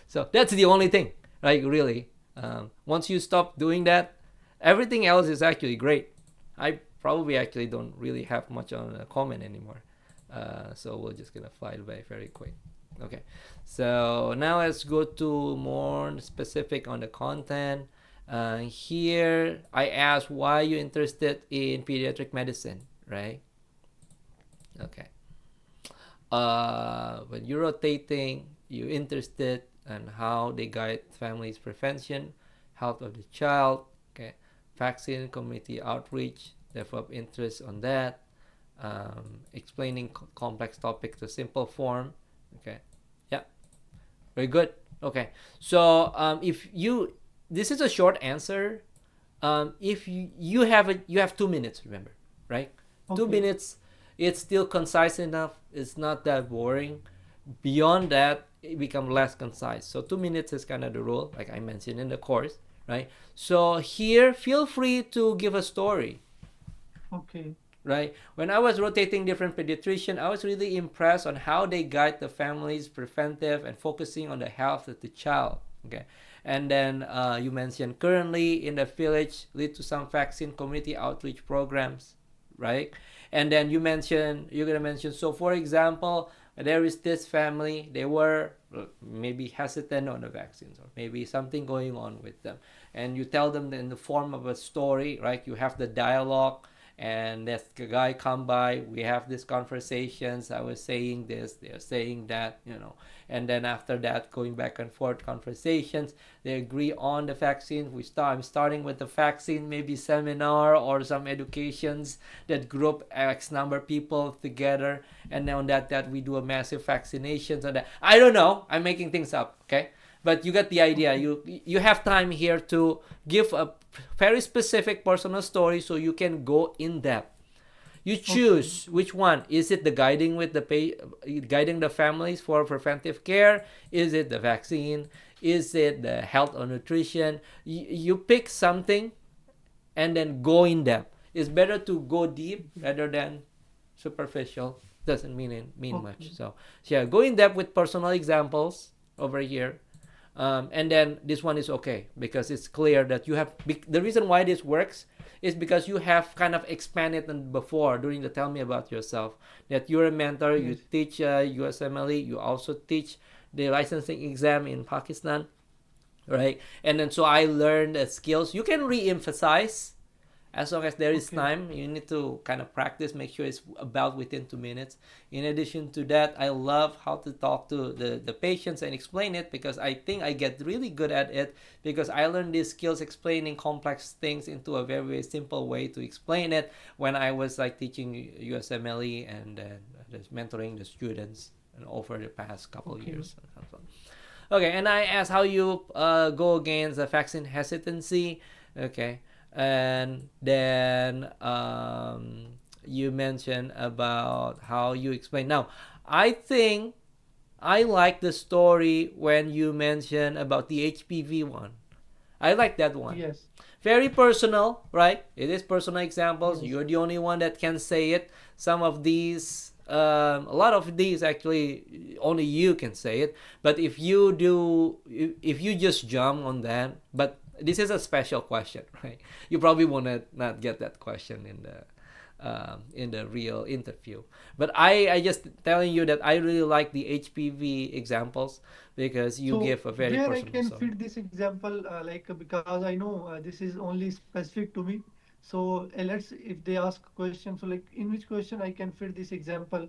So that's the only thing, like really. Once you stop doing that, everything else is actually great. I probably actually don't really have much on a comment anymore. So we're just gonna fly by very quick. Okay, so now let's go to more specific on the content. Here I asked why you interested in pediatric medicine, right? Okay. When you're rotating, you're interested in how they guide families prevention, health of the child, okay, vaccine, community outreach, develop interest on that, explaining complex topics to simple form, okay, yeah, very good. Okay, so if you, this is a short answer. If you have 2 minutes, remember, right? Two Okay. minutes, it's still concise enough. It's not that boring. Beyond that, it becomes less concise. So 2 minutes is kind of the rule, like I mentioned in the course, right? So here, feel free to give a story, Okay. right? When I was rotating different pediatrician, I was really impressed on how they guide the families preventive and focusing on the health of the child. Okay, and then you mentioned currently in the village lead to some vaccine community outreach programs, right? And then you're gonna mention, so for example, there is this family, they were maybe hesitant on the vaccines or maybe something going on with them, and you tell them in the form of a story, right? You have the dialogue, and that guy come by, we have these conversations, I was saying this, they're saying that, and then after that, going back and forth conversations, they agree on the vaccine. I'm starting with the vaccine, maybe seminar or some educations that group x number of people together, and then on that we do a massive vaccination. So that, I don't know, I'm making things up, okay, but you get the idea. Okay. You have time here to give a very specific personal story so you can go in depth. You Okay. choose which one. Is it the guiding the families for preventive care? Is it the vaccine? Is it the health or nutrition? You pick something and then go in depth. It's better to go deep rather than superficial. Doesn't mean Okay. much. So yeah, go in depth with personal examples over here. And then this one is okay because it's clear that you have, the reason why this works is because you have kind of expanded on before during the tell me about yourself, that you're a mentor, you Yes. teach USMLE, you also teach the licensing exam in Pakistan, right? And then so I learned skills you can re-emphasize as long as there is Okay. time. You need to kind of practice, make sure it's about within 2 minutes. In addition to that, I love how to talk to the patients and explain it, because I think I get really good at it, because I learned these skills explaining complex things into a very, very simple way to explain it when I was like teaching USMLE and just mentoring the students and over the past couple of Okay. years. Okay, and I asked how you go against the vaccine hesitancy. Okay, and then you mentioned about how you explain. Now, I think I like the story when you mentioned about the HPV one. I like that one. Yes. Very personal, right? It is personal examples. Yes. You're the only one that can say it. Some of these, a lot of these actually, only you can say it. But if you do, if you just jump on that, but this is a special question, right? You probably want to not get that question in the real interview. But I just telling you that I really like the HPV examples because you So give a very where I personal can story. fit this example, like because I know this is only specific to me. So let's if they ask a question, so like in which question I can fit this example,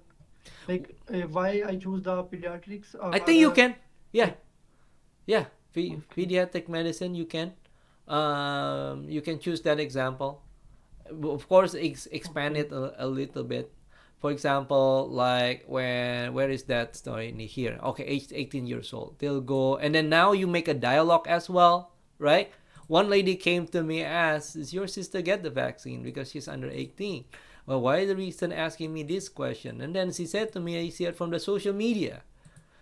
like why I choose the pediatrics or I think you can. Yeah, like yeah. okay, Pediatric medicine, you can choose that example. Of course, expand okay, it a little bit. For example, like where is that story in here? Okay, age 18 years old, they'll go, and then now you make a dialogue as well, right? One lady came to me and asked, "Does your sister get the vaccine because she's under 18?" Well, why is the reason asking me this question? And then she said to me, "I see it from the social media.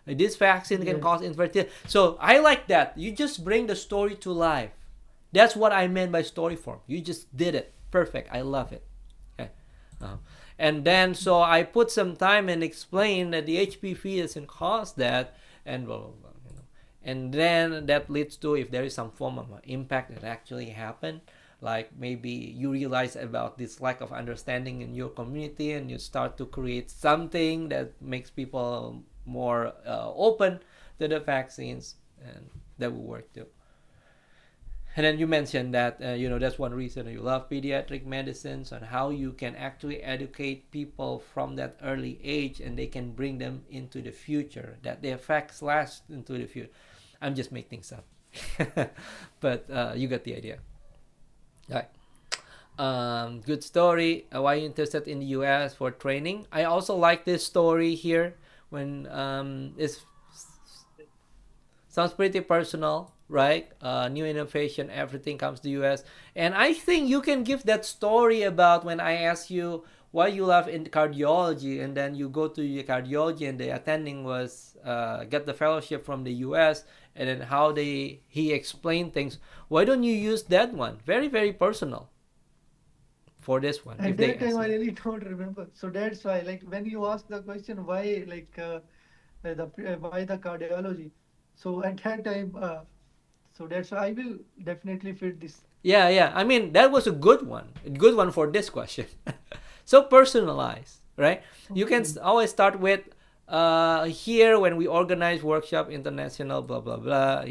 This vaccine can yes, cause infertility." So I like that. You just bring the story to life. That's what I meant by story form. You just did it. Perfect. I love it. Okay. Uh, and then so I put some time and explain that the HPV doesn't cause that, and blah blah blah. and then that leads to, if there is some form of impact that actually happened, like maybe you realize about this lack of understanding in your community and you start to create something that makes people more open to the vaccines, and that will work too. And then you mentioned that that's one reason you love pediatric medicines, and how you can actually educate people from that early age and they can bring them into the future, that the effects last into the future. I'm just making things up. But you got the idea. All right. Good story. Why are you interested in the US for training? I also like this story here when it's sounds pretty personal, right? New innovation, everything comes to US. And I think you can give that story about when I asked you why you love in cardiology, and then you go to the cardiology and the attending was get the fellowship from the US, and then how he explained things. Why don't you use that one? Very, very personal for this one if At they that time, ask I you. really don't remember. So that's why, like, when you ask the question, why, like, why the cardiology? So at that time, so that's why I will definitely fit this. Yeah, yeah. I mean, that was a good one for this question. So personalized, right? You can Okay. always start with here when we organize workshop international blah blah blah,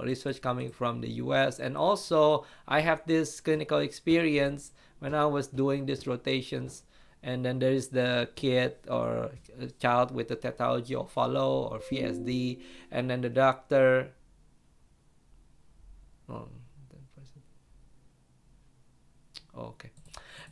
research coming from the US, and also I have this clinical experience when I was doing these rotations, and then there is the kid or a child with the pathology of follow or VSD, and then the doctor. Oh, okay.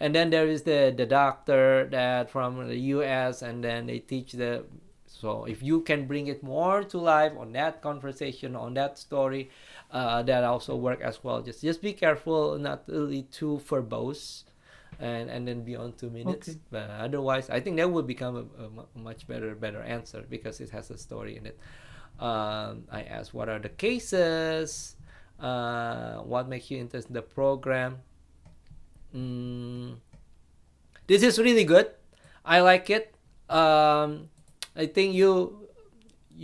And then there is the doctor that from the US, and then they teach the, so if you can bring it more to life on that conversation, on that story, that also work as well. Just be careful not really too verbose, and then beyond 2 minutes, Okay. but otherwise I think that would become a much better answer because it has a story in it. I asked what are the cases, what makes you interested in the program. mm, this is really good. I like it. I think you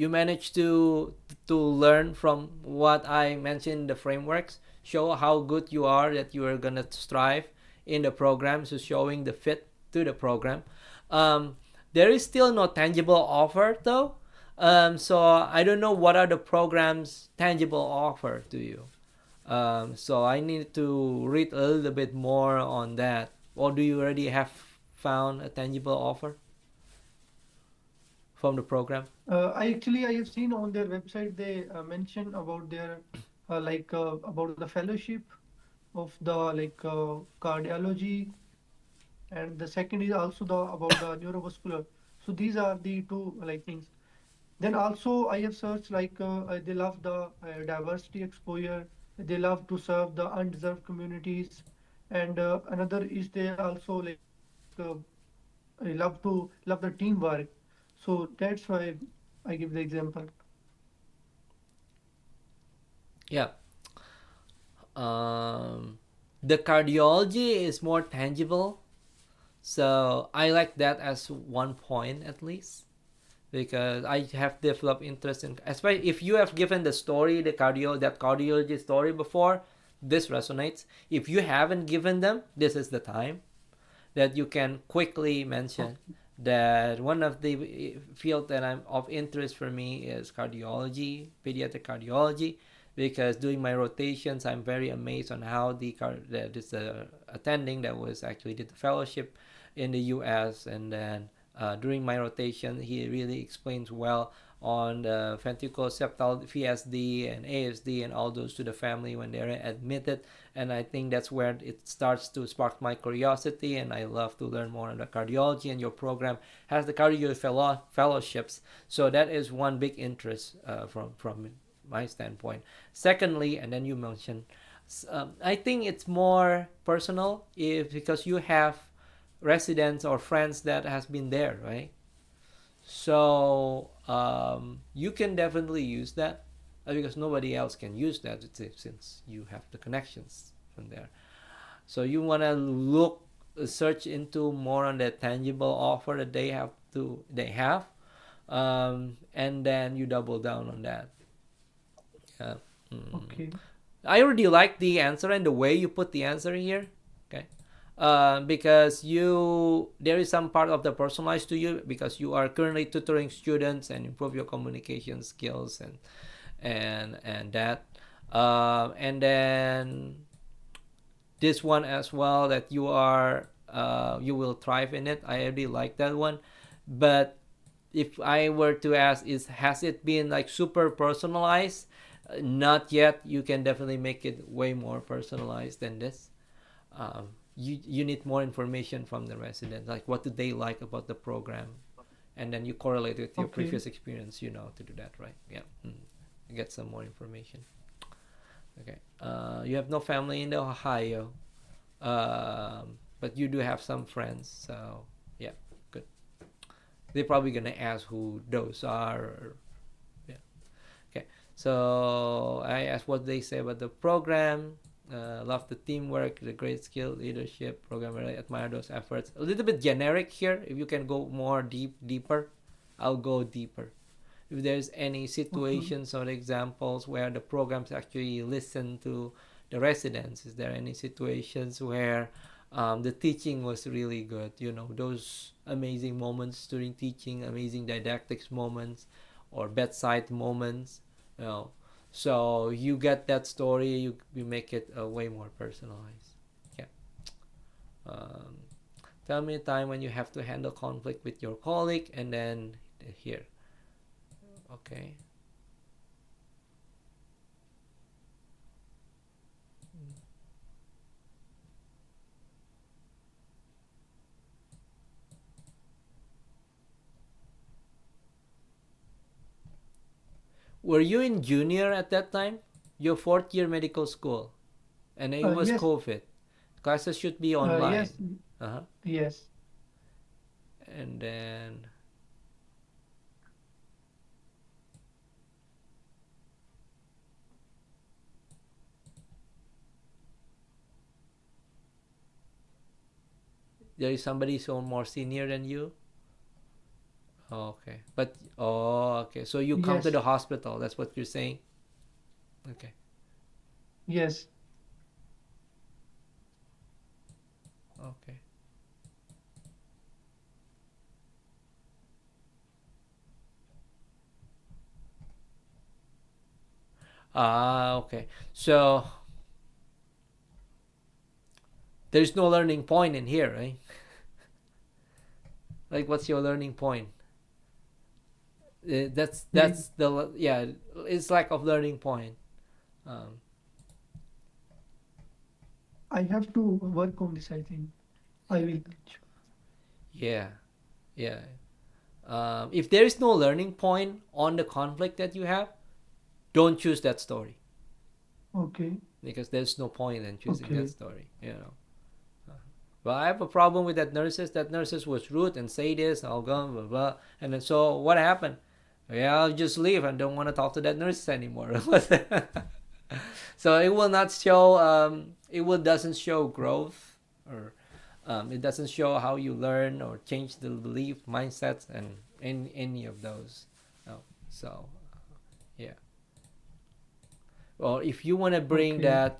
managed to learn from what I mentioned, the frameworks. Show how good you are, that you are gonna strive in the program. So showing the fit to the program. Um, there is still no tangible offer though. So I don't know what are the programs tangible offer to you. So I need to read a little bit more on that. Or do you already have found a tangible offer from the program? I have seen on their website they mention about their about the fellowship of the cardiology, and the second is also the about the neurovascular. So these are the two like things. Then also I have searched they love the diversity exposure. They love to serve the undeserved communities, and another is they also I love the teamwork. So that's why I give the example. Yeah. Um, the cardiology is more tangible. So I like that as one point at least, because I have developed interest in, especially if you have given the story, that cardiology story before, this resonates. If you haven't given them, this is the time that you can quickly mention Okay. that one of the field that I'm of interest for me is cardiology, pediatric cardiology, because doing my rotations, I'm very amazed on how this attending that was actually did the fellowship in the U.S. and then during my rotation, he really explains well on the ventricular septal VSD and ASD and all those to the family when they're admitted, and I think that's where it starts to spark my curiosity, and I love to learn more on the cardiology, and your program has the cardio fellowships, so that is one big interest from my standpoint. Secondly, and then you mentioned, I think it's more personal if because you have residents or friends that has been there, right? So you can definitely use that because nobody else can use that since you have the connections from there. So you want to search into more on the tangible offer that they have, and then you double down on that. Yeah. Mm. Okay. I already like the answer and the way you put the answer here. Okay. Because you there is some part of the personalized to you because you are currently tutoring students and improve your communication skills and that and then this one as well that you are you will thrive in it. I already like that one, but if I were to ask, is has it been like super personalized? Not yet. You can definitely make it way more personalized than this. You need more information from the resident, like what do they like about the program, and then you correlate with your Okay. previous experience. You know to do that, right? Yeah. Get some more information. Okay. You have no family in Ohio, but you do have some friends. So yeah, good. They're probably gonna ask who those are. Yeah. Okay. So I asked what they say about the program. Love the teamwork, the great skill, leadership, program. Really admire those efforts. A little bit generic here. If you can go more deeper, I'll go deeper. If there's any Okay. situations or examples where the programs actually listen to the residents, is there any situations where the teaching was really good? You know, those amazing moments during teaching, amazing didactics moments, or bedside moments. You know, so you get that story, you make it way more personalized. Yeah. Um, Tell me a time when you have to handle conflict with your colleague, and then here. Okay. Were you in junior at that time? Your fourth year medical school, and it was Yes. COVID. Classes should be online. Yes. Uh-huh. Yes. And then there is somebody so more senior than you. Oh, okay, but okay. So you come to Yes. the hospital. That's what you're saying. Okay. Yes. Okay. Okay. So there's no learning point in here, right? Like, what's your learning point? Maybe That's the yeah. It's lack of learning point. Um, I have to work on this, I think. I will. yeah, yeah. If there is no learning point on the conflict that you have, don't choose that story Okay. because there's no point in choosing that Okay. story. You know. Well, I have a problem with that nurses. That nurses was rude and say this, I'll go, blah, blah. And then so what happened? Yeah, I'll just leave. I don't want to talk to that nurse anymore. So it will not show, it will doesn't show growth or it doesn't show how you learn or change the belief, mindsets, and in any of those. No. So, yeah. Or if you want to bring Okay. that,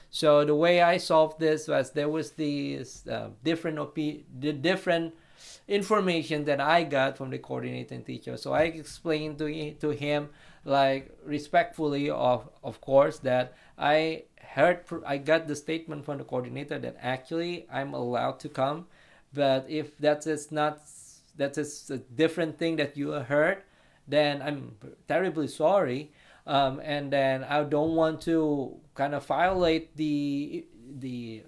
so the way I solved this was there was these the different information that I got from the coordinator and teacher. So I explained to him, like, respectfully, of course, that I got the statement from the coordinator that actually I'm allowed to come, but if that is not that is a different thing that you heard, then I'm terribly sorry. And then I don't want to kind of violate the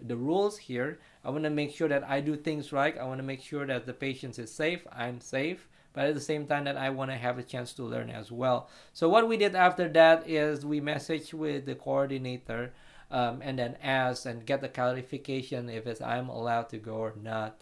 rules here. I want to make sure that I do things right. I want to make sure that the patient is safe. I'm safe, but at the same time that I want to have a chance to learn as well. So what we did after that is we messaged with the coordinator, and then ask and get the clarification if it's I'm allowed to go or not.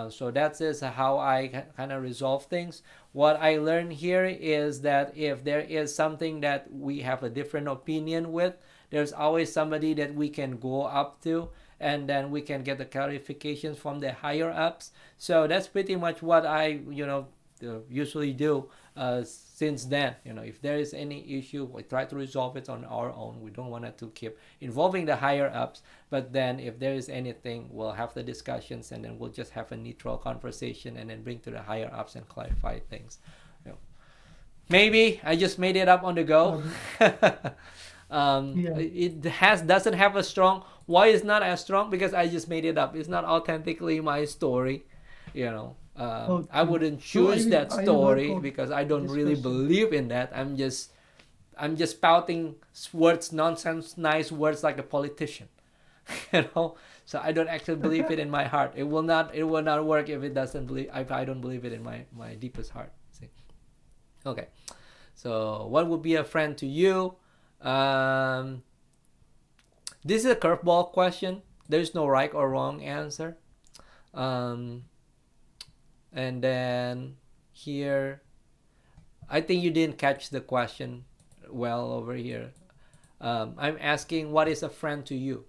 So that is how I kind of resolve things. What I learned here is that if there is something that we have a different opinion with, there's always somebody that we can go up to, and then we can get the clarifications from the higher ups. So that's pretty much what I usually do. since then, if there is any issue, we try to resolve it on our own. We don't want it to keep involving the higher ups. But then if there is anything, we'll have the discussions, and then we'll just have a neutral conversation, and then bring to the higher ups and clarify things. You know, maybe I just made it up on the go. Okay. Yeah. It has doesn't have a strong. Why is not as strong? Because I just made it up. It's not authentically my story. I Okay. wouldn't So choose that I will work story on because I don't this really question. believe in that. I'm just spouting words, nonsense, nice words like a politician. you know. So I don't actually believe it in my heart. It will not work if it doesn't believe if I don't believe it in my deepest heart. See. Okay. So what would be a friend to you? Um, this is a curveball question. There's no right or wrong answer. Um, and then here, I think you didn't catch the question well over here. I'm asking, what is a friend to you?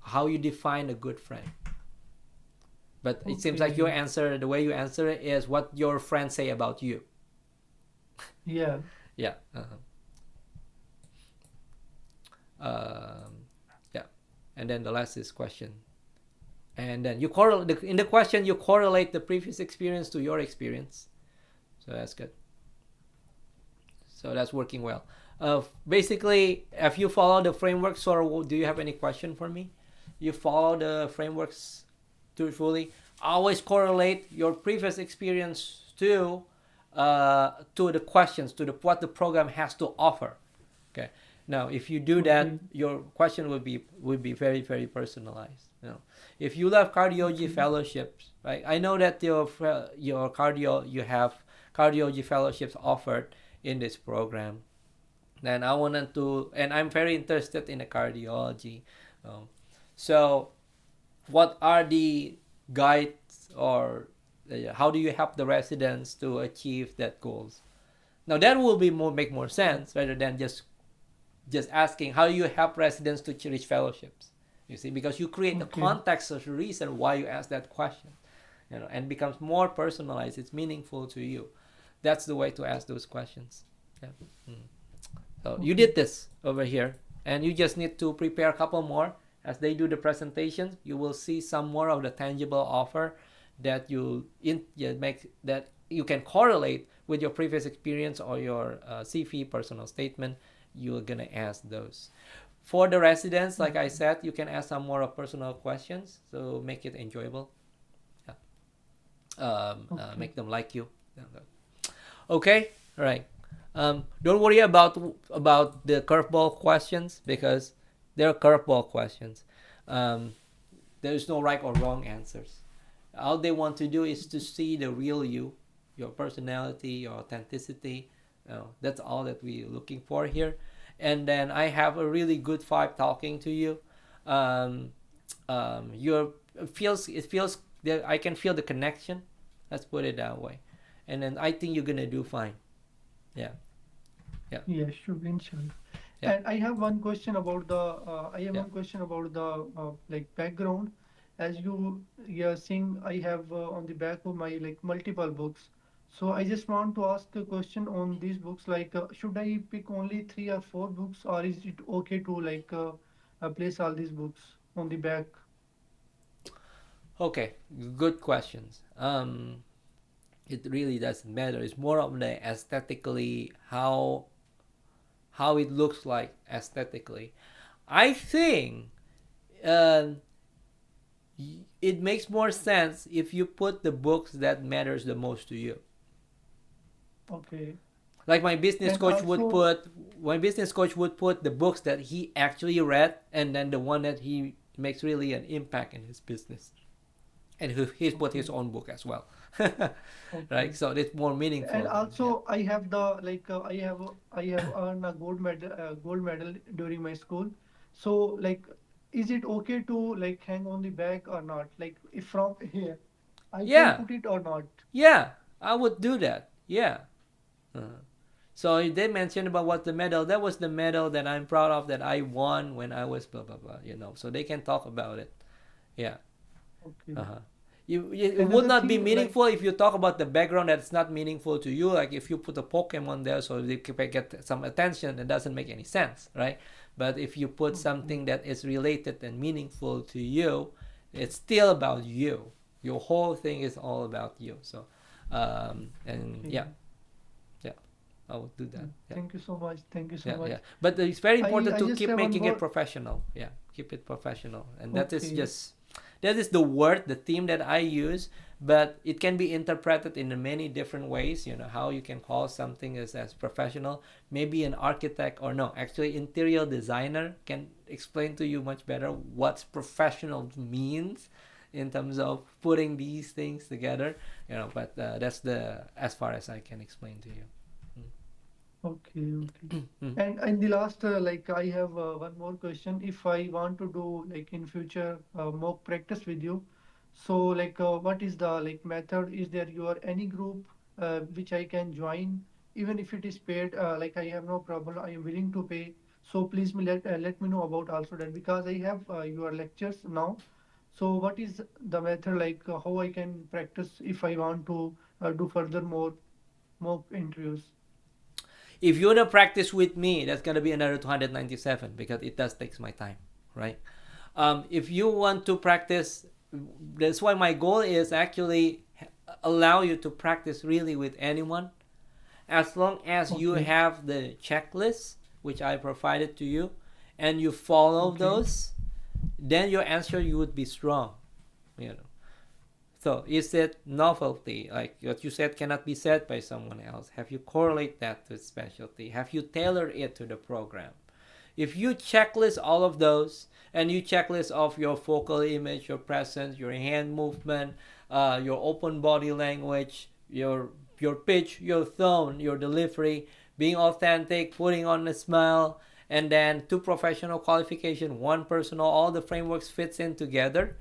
How you define a good friend? But it seems like Okay. the way you answer it is what your friends say about you. Yeah. Yeah. Um, yeah. And then the last is question. And then in the question you correlate the previous experience to your experience. So that's good. So that's working well. Basically, if you follow the frameworks, or do you have any question for me? You follow the frameworks truthfully. Always correlate your previous experience to the questions, to the what the program has to offer. Okay. Now, if you do that, Okay. your question would be very, very personalized. If you love cardiology Okay. fellowships, right? I know that your cardio you have cardiology fellowships offered in this program. Then I wanted to, and I'm very interested in the cardiology. Um, so, what are the guides, or how do you help the residents to achieve that goals? Now that will make more Yeah. sense rather than just asking how you help residents to reach fellowships. You see, because you create the Okay. context of the reason why you ask that question, and becomes more personalized. It's meaningful to you. That's the way to ask those questions. Yeah. Mm. So you Okay. did this over here, and you just need to prepare a couple more. As they do the presentations, you will see some more of the tangible offer that make that you can correlate with your previous experience or your CFE personal statement. You're gonna ask those. For the residents, like I Okay. said, you can ask some more of personal questions, so make it enjoyable. Yeah. Okay. Make them like you. Okay, all right. Don't worry about the curveball questions, because they're curveball questions. Um, there's no right or wrong answers. All they want to do is to see the real you, your personality, your authenticity. That's all that we're looking for here. And then I have a really good vibe talking to you. Um, you're it feels that I can feel the connection. Let's put it that way. And then I think you're gonna do fine. Yeah, yeah, Yeah, sure, inshallah. yeah, And I have yeah. one question about the like background. As you're seeing, I have on the back of my like multiple books. So I just want to ask a question on these books. Like, should I pick only three or four books, or is it okay to like place all these books on the back? Okay, good questions. It really doesn't matter. It's more of the aesthetically how it looks like aesthetically. I think uh, it makes more sense if you put the books that matters the most to you. Okay. Like And also, my business coach would put the books that he actually read, and then the one that he makes really an impact in his business, and he's put his okay, own book as well. okay. Right, so it's more And meaningful. Yeah. also, I have I have earned a gold medal during my school. So like, is it okay to like hang on the back or not? Like, if from here, I can Yeah, put it or not? yeah, I would do that. Yeah. Uh, so they mentioned about what the medal. That was the medal that I'm proud of, that I won when I was blah blah blah. So they can talk about it. Yeah. Okay. Uh huh. it would Another not be thing, like, meaningful if you talk about the background that's not meaningful to you. Like if you put a Pokemon there so they can get some attention, it doesn't make any sense, right? But if you put okay, something that is related and meaningful to you, it's still about you. Your whole thing is all about you. So, and okay. yeah, yeah, I would do that. Yeah, Thank you so much. Thank you so yeah, much. yeah. But it's very important I to just keep have one making it more. professional. Yeah, keep it professional, and that is Okay. just that is the word, the theme that I use. But it can be interpreted in many different ways. You know how you can call something as professional. Maybe an architect or no, actually interior designer can explain to you much better what professional means in terms of putting these things together. You know, but that's the as far as I can explain to you. Okay, okay. Mm. Mm. And in the last, like I have one more question. If I want to do like in future mock practice with you, so like what is the like method? Is there your any group which I can join, even if it is paid? Like I have no problem. I am willing to pay. So please let me know about also that because I have your lectures now. So what is the method like how I can practice if I want to do further more mock interviews? If you want to practice with me, that's gonna be another 297 because it does takes my time, right? If you want to practice, that's why my goal is actually allow you to practice really with anyone, as long as you Okay, have the checklist which I provided to you, and you follow okay. those, then your answer you would be strong, you know. So is it novelty, like what you said cannot be said by someone else? Have you correlate that to specialty? Have you tailored it to the program? If you checklist all of those and you checklist of your focal image, your presence, your hand movement, your open body language, your pitch, your tone, your delivery, being authentic, putting on a smile, and then two professional qualification, one personal, all the frameworks fits in together,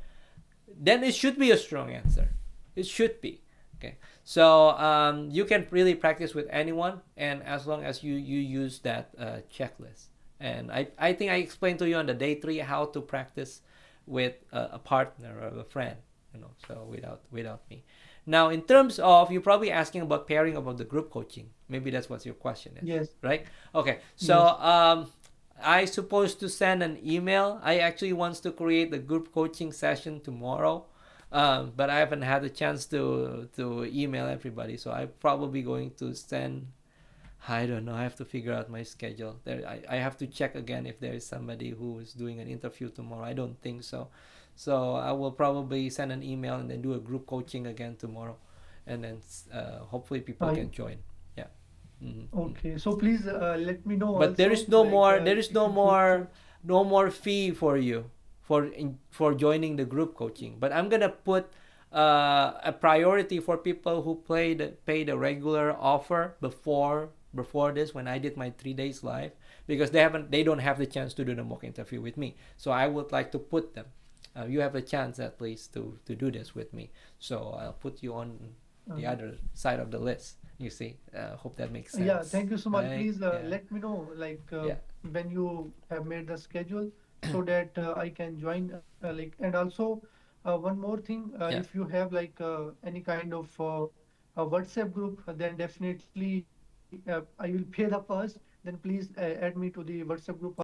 then it should be a strong answer. It should be. Okay. So you can really practice with anyone, and as long as you use that checklist. And I think I explained to you on the day 3 how to practice with a partner or a friend, you know, so without me. Now, in terms of, you're probably asking about pairing about the group coaching. Maybe that's what your question is, Yes, right? Okay. So yes. I supposed to send an email. I actually wants to create a group coaching session tomorrow, but I haven't had a chance to email everybody. So I'm probably going to send. I don't know. I have to figure out my schedule. I have to check again if there is somebody who is doing an interview tomorrow. I don't think so. So I will probably send an email and then do a group coaching again tomorrow, and then hopefully people I can join. Yeah. Mm-hmm. okay. So please let me know But there is also, no like more there is if in future. no more fee for you for joining the group coaching, but I'm gonna put a priority for people who pay the regular offer before this, when I did my 3 days live, because they don't have the chance to do the mock interview with me, so I would like to put them. You have a chance at least to do this with me, so I'll put you on the Uh, other side of the list, you see. Hope that makes yeah, sense, thank you so much. right? Please Yeah. let me know, like Yeah. when you have made the schedule, so that I can join. Like, and also one more thing, Yeah. if you have like any kind of a WhatsApp group, then definitely I will pay the first. Then please add me to the WhatsApp group